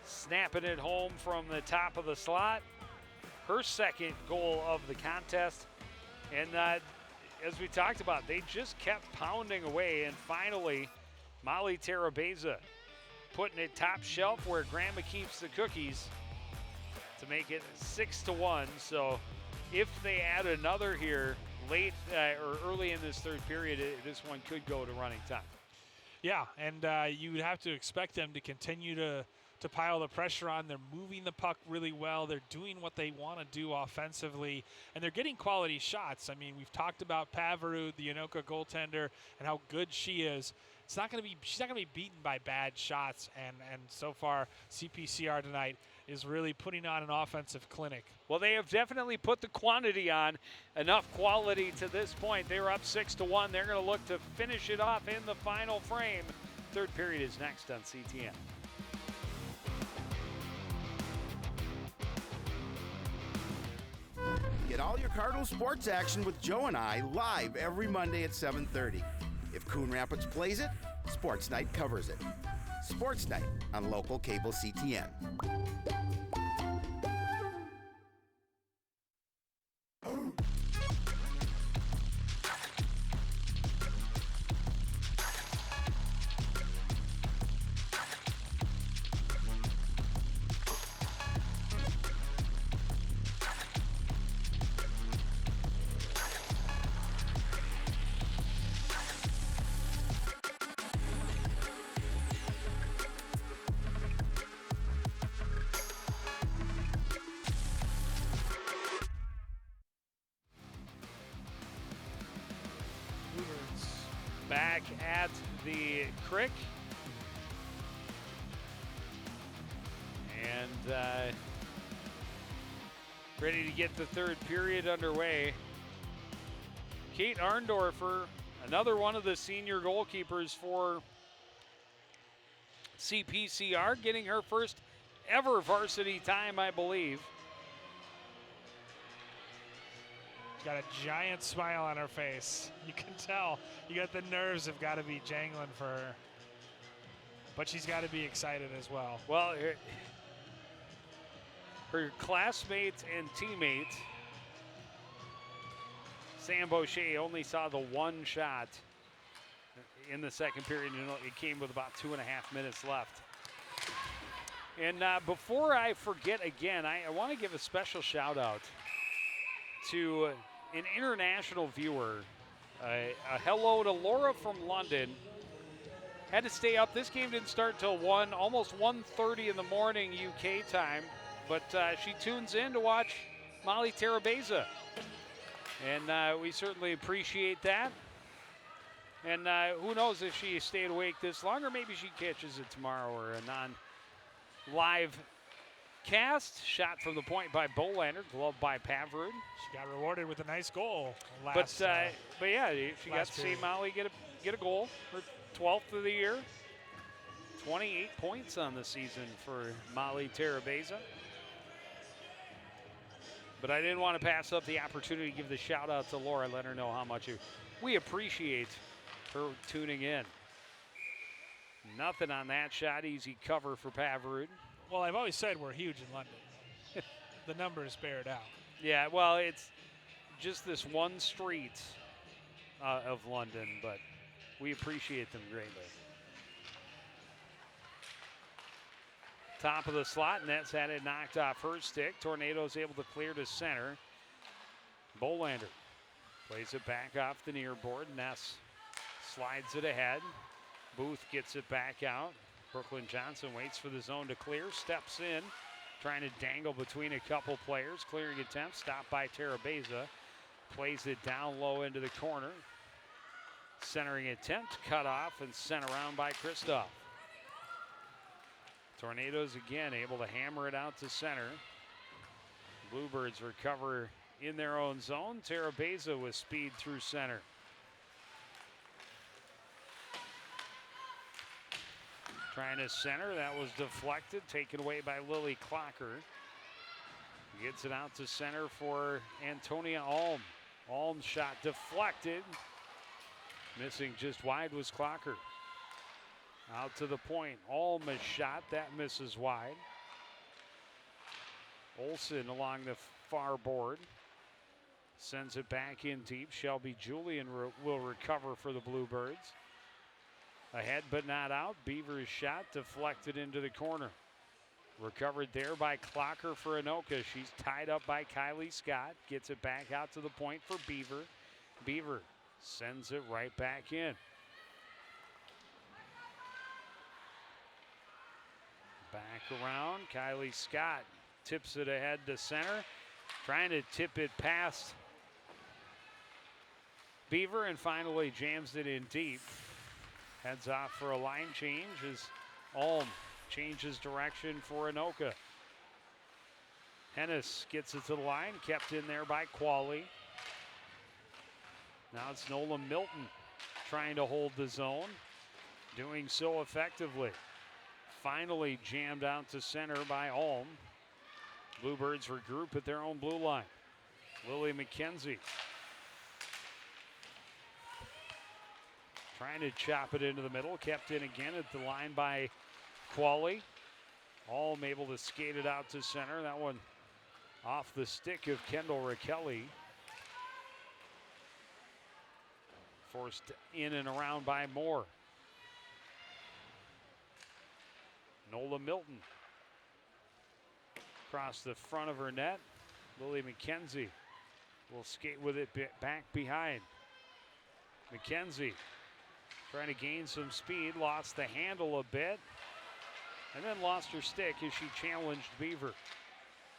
snapping it home from the top of the slot. Her second goal of the contest. And as we talked about, they just kept pounding away. And finally, Molly Terabeza putting it top shelf where grandma keeps the cookies to make it 6-1. So if they add another here late or early in this third period, this one could go to running time. Yeah, and you would have to expect them to continue to pile the pressure on. They're moving the puck really well. They're doing what they want to do offensively, and they're getting quality shots. I mean, we've talked about Pavarud, the Anoka goaltender, and how good she is. She's not going to be beaten by bad shots, and so far CPCR tonight is really putting on an offensive clinic. Well, they have definitely put the quantity on, enough quality to this point. They're up 6-1. They're going to look to finish it off in the final frame. Third period is next on CTN. Get all your Cardinal sports action with Joe and I live every Monday at 7:30. If Coon Rapids plays it, Sports Night covers it. Sports Night on local cable CTN. Back at the Crick. And ready to get the third period underway. Kate Arndorfer, another one of the senior goalkeepers for CPCR, getting her first ever varsity time, I believe. Got a giant smile on her face. You can tell. You got the nerves have got to be jangling for her. But she's got to be excited as well. Well, her classmate and teammate, Sam Boucher, only saw the one shot in the second period. You know, it came with about 2.5 minutes left. And before I forget again, I want to give a special shout out to an international viewer. A hello to Laura from London. Had to stay up. This game didn't start till almost 1:30 in the morning UK time, but she tunes in to watch Molly Terabeza, and we certainly appreciate that. And who knows if she stayed awake this long, or maybe she catches it tomorrow or a non-live cast. Shot from the point by Bolander, gloved by Pavrud. She got rewarded with a nice goal But yeah, she got to see period. Molly get a goal, her 12th of the year. 28 points on the season for Molly Terabeza. But I didn't want to pass up the opportunity to give the shout out to Laura, let her know how much we appreciate her tuning in. Nothing on that shot, easy cover for Pavrud. Well, I've always said we're huge in London. The numbers bear it out. Yeah, well, it's just this one street of London, but we appreciate them greatly. Top of the slot, Nets had it knocked off her stick. Tornado's able to clear to center. Bolander plays it back off the near board. Ness slides it ahead. Booth gets it back out. Brooklyn Johnson waits for the zone to clear, steps in, trying to dangle between a couple players. Clearing attempt, stopped by Terabeza. Plays it down low into the corner. Centering attempt, cut off and sent around by Kristoff. Tornadoes again able to hammer it out to center. Bluebirds recover in their own zone. Terabeza with speed through center. Trying to center, that was deflected, taken away by Lily Clocker. Gets it out to center for Antonia Alm. Alm's shot deflected. Missing just wide was Clocker. Out to the point, Alm a shot, that misses wide. Olsen along the far board. Sends it back in deep. Shelby Julian will recover for the Bluebirds. Ahead but not out. Beaver's shot deflected into the corner. Recovered there by Clocker for Anoka. She's tied up by Kylie Scott. Gets it back out to the point for Beaver. Beaver sends it right back in. Back around. Kylie Scott tips it ahead to center. Trying to tip it past Beaver and finally jams it in deep. Heads off for a line change as Alm changes direction for Anoka. Hennis gets it to the line, kept in there by Qualley. Now it's Nola Milton trying to hold the zone, doing so effectively. Finally jammed out to center by Alm. Bluebirds regroup at their own blue line. Lily Mackenzie trying to chop it into the middle. Kept in again at the line by Qualley. Alm able to skate it out to center. That one off the stick of Kendall Rakelli. Forced in and around by Moore. Nola Milton across the front of her net. Lily Mackenzie will skate with it back behind. Mackenzie trying to gain some speed, lost the handle a bit, and then lost her stick as she challenged Beaver.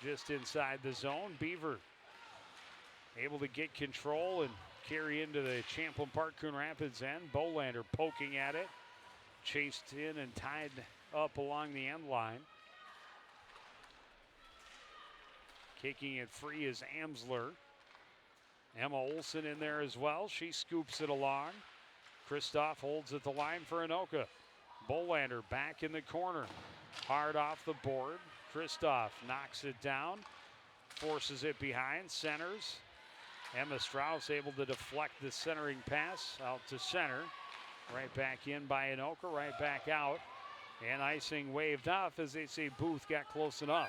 Just inside the zone, Beaver able to get control and carry into the Champlin Park Coon Rapids end. Bolander poking at it, chased in and tied up along the end line. Kicking it free is Amsler. Emma Olsen in there as well. She scoops it along. Kristoff holds at the line for Anoka. Bolander back in the corner. Hard off the board. Kristoff knocks it down. Forces it behind. Centers. Emma Strauss able to deflect the centering pass out to center. Right back in by Anoka. Right back out. And icing waved off as they say Booth got close enough.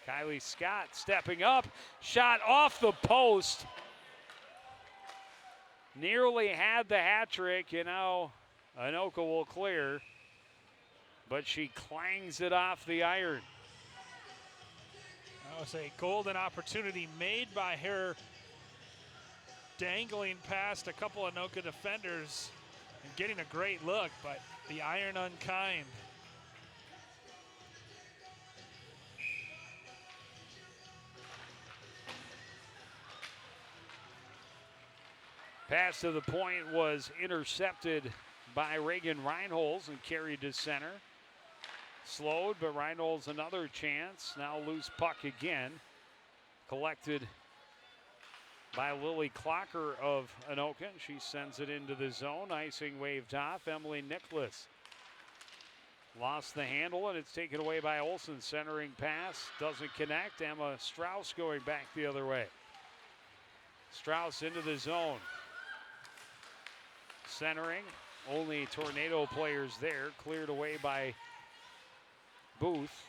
Kylie Scott stepping up, shot off the post. Nearly had the hat trick, and now Anoka will clear, but she clangs it off the iron. That was a golden opportunity made by her, dangling past a couple of Anoka defenders and getting a great look, but the iron unkind. Pass to the point was intercepted by Reagan Reinholz and carried to center. Slowed, but Reinholz another chance. Now loose puck again. Collected by Lily Clocker of Anoka. She sends it into the zone. Icing waved off. Emily Nicholas lost the handle, and it's taken away by Olsen. Centering pass doesn't connect. Emma Strauss going back the other way. Strauss into the zone. Centering. Only Tornado players there. Cleared away by Booth.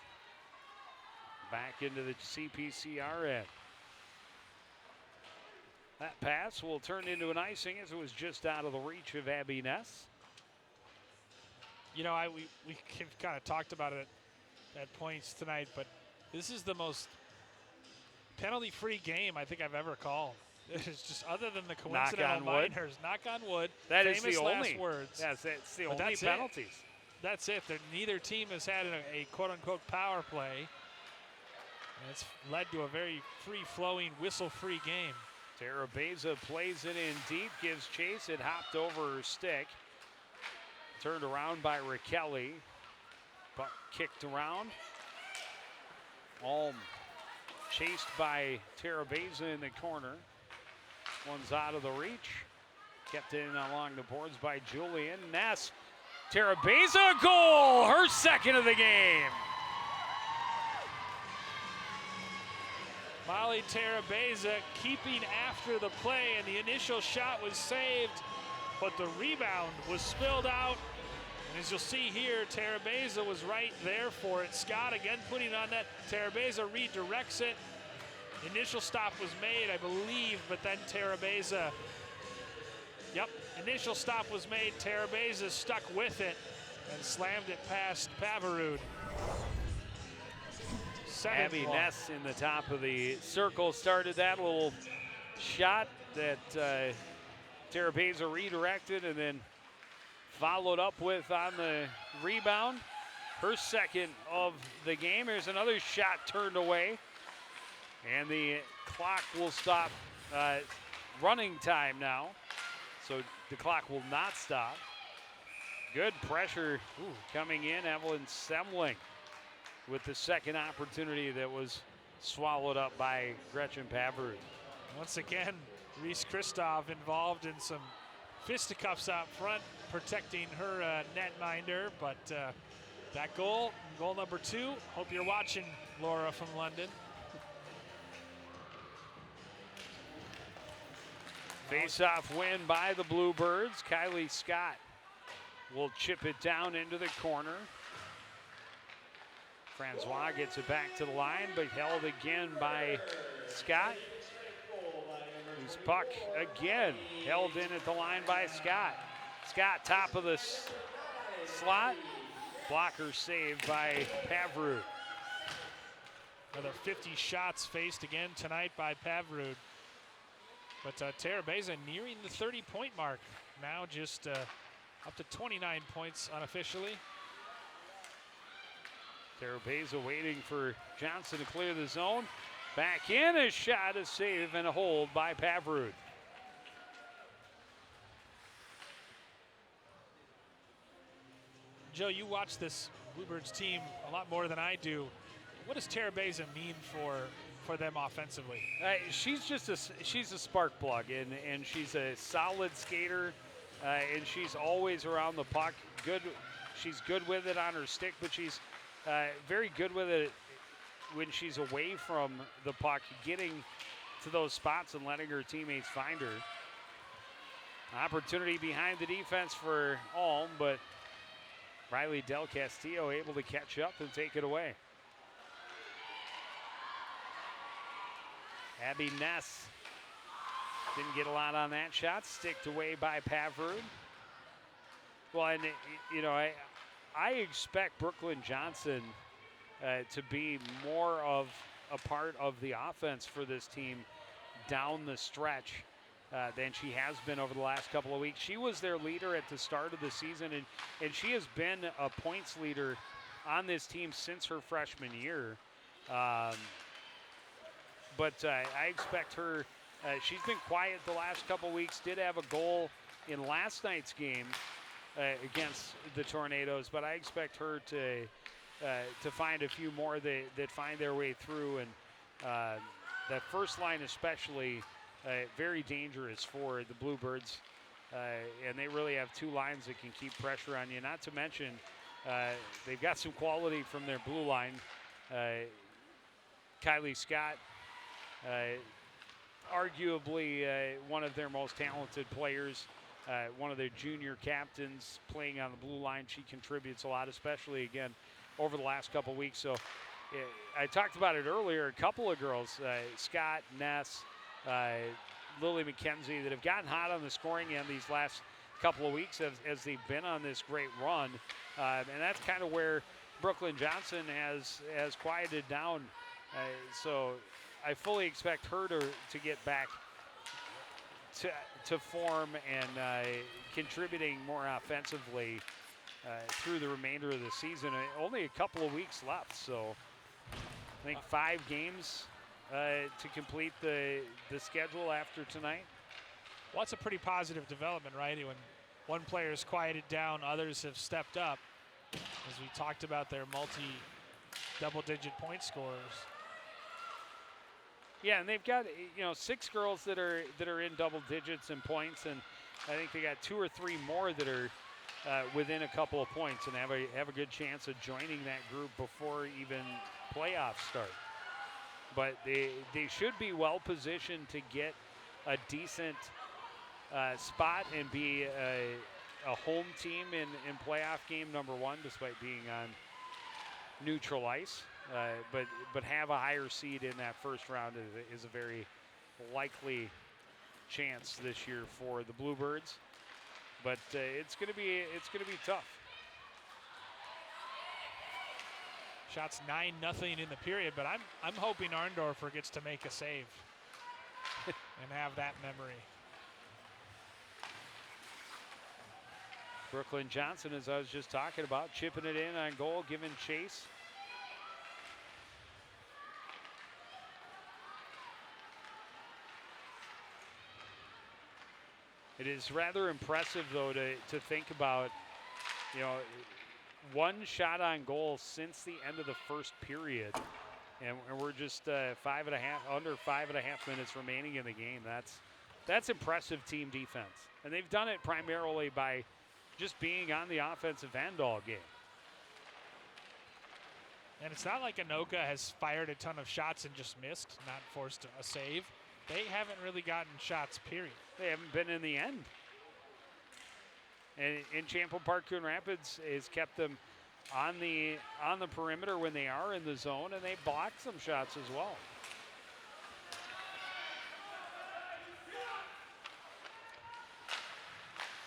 Back into the CPCR end. That pass will turn into an icing as it was just out of the reach of Abby Ness. You know, we kind of talked about it at points tonight, but this is the most penalty-free game I think I've ever called. It's just other than the coincidental minors. Knock on wood. That is famous the last only words. Yes, that's the But only that's penalties. That's it. Neither team has had a quote-unquote power play. And it's led to a very free-flowing, whistle-free game. Tara Beza plays it in deep, gives chase. It hopped over her stick. Turned around by Raquelli. Puck kicked around. Alm chased by Tara Beza in the corner. One's out of the reach. Kept in along the boards by Julian. Ness. Tara Beza, goal! Her second of the game. Molly Terabeza keeping after the play, and the initial shot was saved, but the rebound was spilled out. And as you'll see here, Terabeza was right there for it. Scott again putting it on net. Terabeza redirects it. Initial stop was made, I believe, but then Terabeza, initial stop was made. Terabeza stuck with it and slammed it past Pavarud. Abby Ness in the top of the circle started that little shot that Terabeza redirected and then followed up with on the rebound. Her second of the game. Here's another shot turned away. And the clock will stop running time now. So the clock will not stop. Good pressure coming in. Evelyn Semling with the second opportunity that was swallowed up by Gretchen Pavarud. Once again, Reese Christoph involved in some fisticuffs out front, protecting her netminder. But that goal number 2. Hope you're watching, Laura from London. Face-off win by the Bluebirds. Kylie Scott will chip it down into the corner. Francois gets it back to the line, but held again by Scott. Whose puck again held in at the line by Scott. Scott top of the slot. Blocker saved by Pavarud. Another 50 shots faced again tonight by Pavarud. But Terabeza nearing the 30-point mark. Now just up to 29 points unofficially. Terabeza waiting for Johnson to clear the zone. Back in, a shot, a save, and a hold by Pavarud. Joe, you watch this Bluebirds team a lot more than I do. What does Terabeza mean for them offensively? She's a spark plug, and she's a solid skater, and she's always around the puck. Good, she's good with it on her stick, but she's very good with it when she's away from the puck, getting to those spots and letting her teammates find her. Opportunity behind the defense for Ulm, but Riley Del Castillo able to catch up and take it away. Abby Ness didn't get a lot on that shot, sticked away by Pavarud. Well, and I expect Brooklyn Johnson to be more of a part of the offense for this team down the stretch than she has been over the last couple of weeks. She was their leader at the start of the season, and she has been a points leader on this team since her freshman year. But I expect her She's been quiet the last couple weeks. Did have a goal in last night's game against the Tornadoes, but I expect her to find a few more that find their way through. And that first line especially, very dangerous for the Bluebirds. And they really have two lines that can keep pressure on you. Not to mention, they've got some quality from their blue line. Kylie Scott, arguably one of their most talented players, one of their junior captains playing on the blue line. She contributes a lot, especially, again, over the last couple weeks. So I talked about it earlier, a couple of girls, Scott, Ness, Lily Mackenzie, that have gotten hot on the scoring end these last couple of weeks as they've been on this great run. And that's kind of where Brooklyn Johnson has quieted down. So I fully expect her to get back to form and contributing more offensively through the remainder of the season. Only a couple of weeks left, so I think 5 games to complete the schedule after tonight. Well, that's a pretty positive development, right? When one player's quieted down, others have stepped up. As we talked about their double-digit point scorers. Yeah, and they've got 6 girls that are in double digits in points, and I think they got 2 or 3 more that are within a couple of points and have a good chance of joining that group before even playoffs start. But they should be well positioned to get a decent spot and be a home team in playoff game number 1, despite being on neutral ice. But have a higher seed in that first round is a very likely chance this year for the Bluebirds. But it's gonna be tough. Shots 9-0 in the period, but I'm hoping Arndorfer gets to make a save and have that memory. Brooklyn Johnson, as I was just talking about, chipping it in on goal, giving chase. It is rather impressive, though, to think about, 1 shot on goal since the end of the first period. And we're just under 5.5 minutes remaining in the game. That's impressive team defense. And they've done it primarily by just being on the offensive end all game. And it's not like Anoka has fired a ton of shots and just missed, not forced a save. They haven't really gotten shots, period. They haven't been in the end. And in Champlin Park, Coon Rapids has kept them on the perimeter when they are in the zone, and they block some shots as well.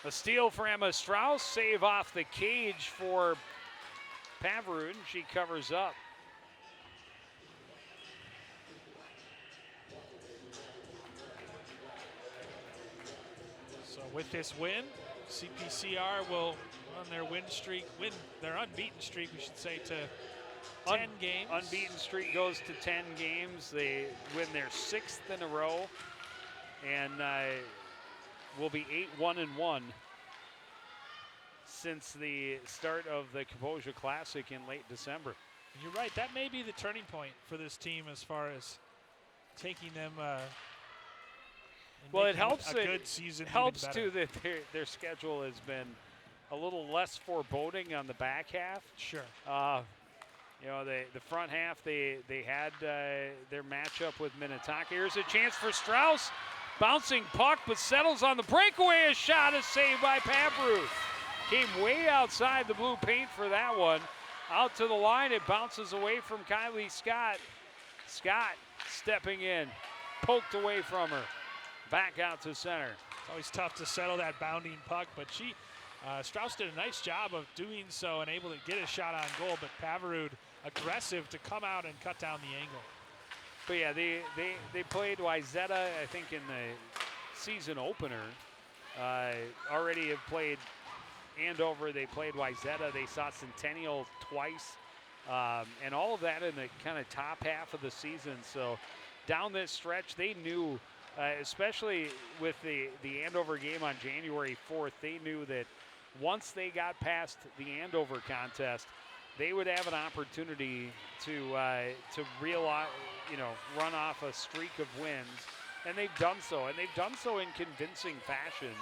A steal for Emma Strauss, save off the cage for Pavarud. She covers up. So with this win, CPCR will run their their unbeaten streak, we should say, to 10 games. Unbeaten streak goes to 10 games. They win their 6th in a row, and will be 8-1-1 since the start of the Kaposia Classic in late December. You're right. That may be the turning point for this team as far as taking them. Well, it helps. A good season. It helps too that their schedule has been a little less foreboding on the back half. Sure. The front half they had their matchup with Minnetonka. Here's a chance for Strauss, bouncing puck, but settles on the breakaway. A shot is saved by Pavarud. Came way outside the blue paint for that one. Out to the line, it bounces away from Kylie Scott. Scott stepping in, poked away from her. Back out to center. It's always tough to settle that bounding puck, but Strauss did a nice job of doing so and able to get a shot on goal, but Pavarud aggressive to come out and cut down the angle. But yeah, they played Wayzata, I think, in the season opener. Already have played Andover. They played Wayzata. They saw Centennial twice. And all of that in the kind of top half of the season. So down this stretch, they knew especially with the Andover game on January 4th. They knew that once they got past the Andover contest, they would have an opportunity to realize, run off a streak of wins, and they've done so, and they've done so in convincing fashion.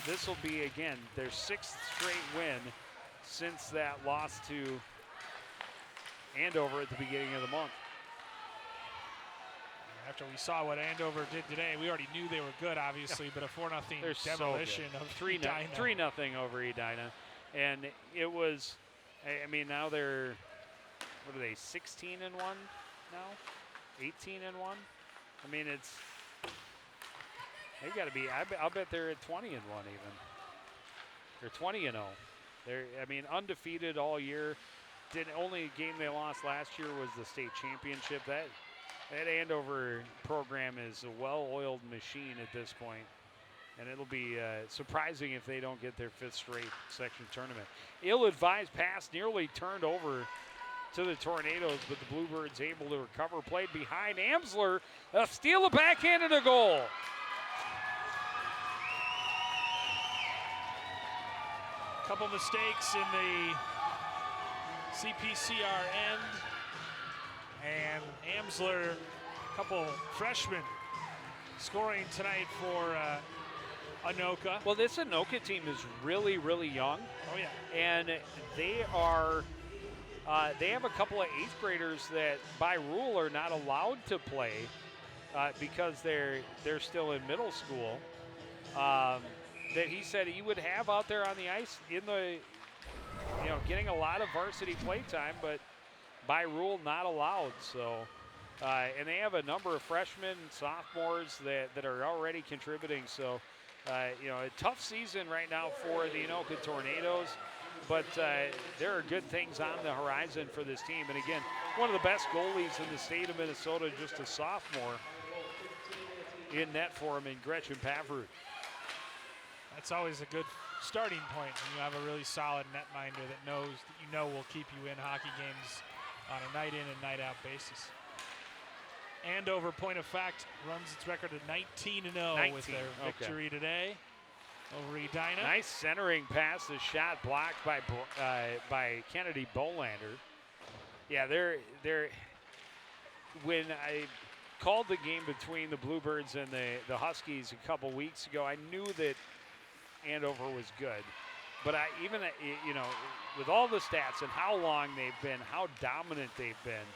This will be, again, their 6th straight win since that loss to Andover at the beginning of the month. After we saw what Andover did today, we already knew they were good, obviously, but a 4-0 demolition of 3-0 over Edina. And it was, I mean, now they're, what are they, 16-1 now? 18-1? I mean, they've got to be, I'll bet they're at 20-1 even. They're 20-0. They're, I mean, undefeated all year. Only game they lost last year was the state championship. That Andover program is a well-oiled machine at this point, and it'll be surprising if they don't get their 5th straight section tournament. Ill-advised pass nearly turned over to the Tornadoes, but the Bluebirds able to recover. Played behind Amsler, a steal, a backhand, and a goal. Couple mistakes in the CPCR end. And Amsler, a couple freshmen scoring tonight for Anoka. Well, this Anoka team is really, really young. Oh, yeah. And they have a couple of 8th graders that by rule are not allowed to play because they're still in middle school. That he said he would have out there on the ice in the, getting a lot of varsity play time, but by rule not allowed. So, and they have a number of freshmen, sophomores that are already contributing. So, a tough season right now for the Anoka Tornadoes, but there are good things on the horizon for this team. And again, one of the best goalies in the state of Minnesota, just a sophomore in net for him in Gretchen Pavrud. That's always a good starting point when you have a really solid netminder that knows that will keep you in hockey games on a night in and night out basis. Andover, point of fact, runs its record of 19-0 with their victory today over Edina. Nice centering pass, the shot blocked by Kennedy Bolander. Yeah, they're when I called the game between the Bluebirds and the Huskies a couple weeks ago, I knew that Andover was good. But with all the stats and how long they've been, how dominant they've been,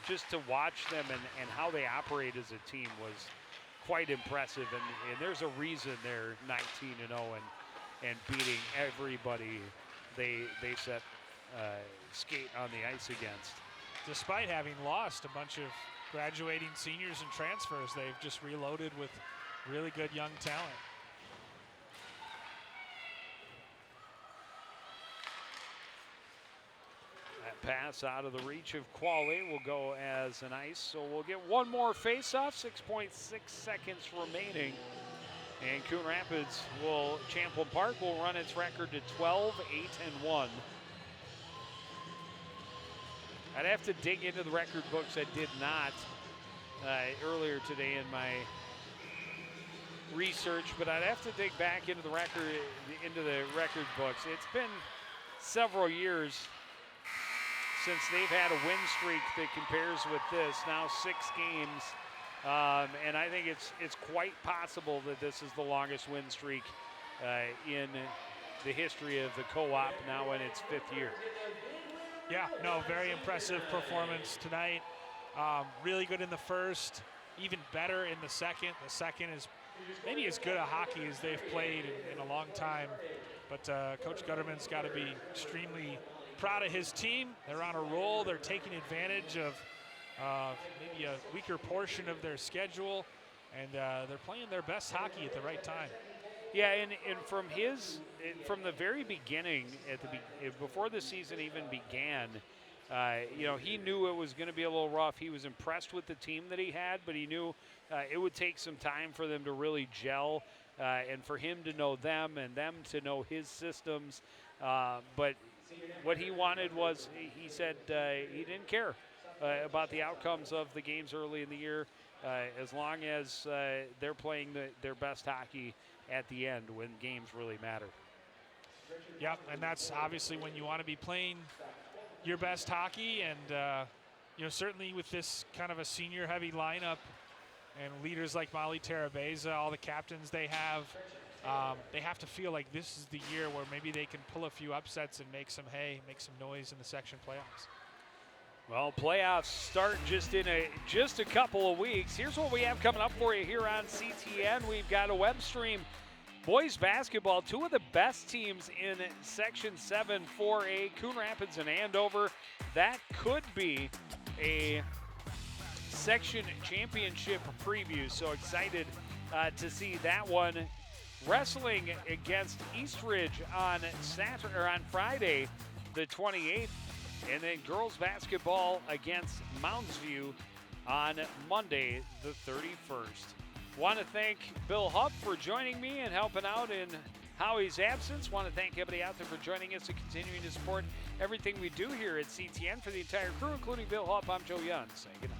just to watch them and how they operate as a team was quite impressive. And there's a reason they're 19-0 and beating everybody they set skate on the ice against. Despite having lost a bunch of graduating seniors and transfers, they've just reloaded with really good young talent. Pass out of the reach of Quale will go as an ice. So we'll get one more face-off, 6.6 seconds remaining. And Coon Rapids Champlin Park will run its record to 12-8-1. I'd have to dig into the record books. I did not earlier today in my research, but I'd have to dig back into the record books. It's been several years since they've had a win streak that compares with this, now 6 games. And I think it's quite possible that this is the longest win streak in the history of the co-op, now in its 5th year. Yeah, no, very impressive performance tonight. Really good in the first, even better in the second. The second is maybe as good a hockey as they've played in a long time. But Coach Gutterman's got to be extremely proud of his team. They're on a roll. They're taking advantage of maybe a weaker portion of their schedule, and they're playing their best hockey at the right time. Yeah, and from the very beginning, before the season even began, he knew it was going to be a little rough. He was impressed with the team that he had, but he knew it would take some time for them to really gel, and for him to know them and them to know his systems. But what he wanted was, he said he didn't care about the outcomes of the games early in the year. as long as they're playing their best hockey at the end when games really matter. Yep, and that's obviously when you want to be playing your best hockey, and certainly with this kind of a senior-heavy lineup and leaders like Molly Terabeza, all the captains they have to feel like this is the year where maybe they can pull a few upsets and make some hay, make some noise in the section playoffs. Well, playoffs start just in a couple of weeks. Here's what we have coming up for you here on CTN. We've got a web stream. Boys basketball, two of the best teams in Section 7 4A, Coon Rapids and Andover. That could be a section championship preview, so excited to see that one. Wrestling against Eastridge on Friday the 28th, and then girls basketball against Mounds View on Monday the 31st. Want to thank Bill Huff for joining me and helping out in Howie's absence. Want to thank everybody out there for joining us and continuing to support everything we do here at CTN. For the entire crew, including Bill Huff, I'm Joe Young, saying good night.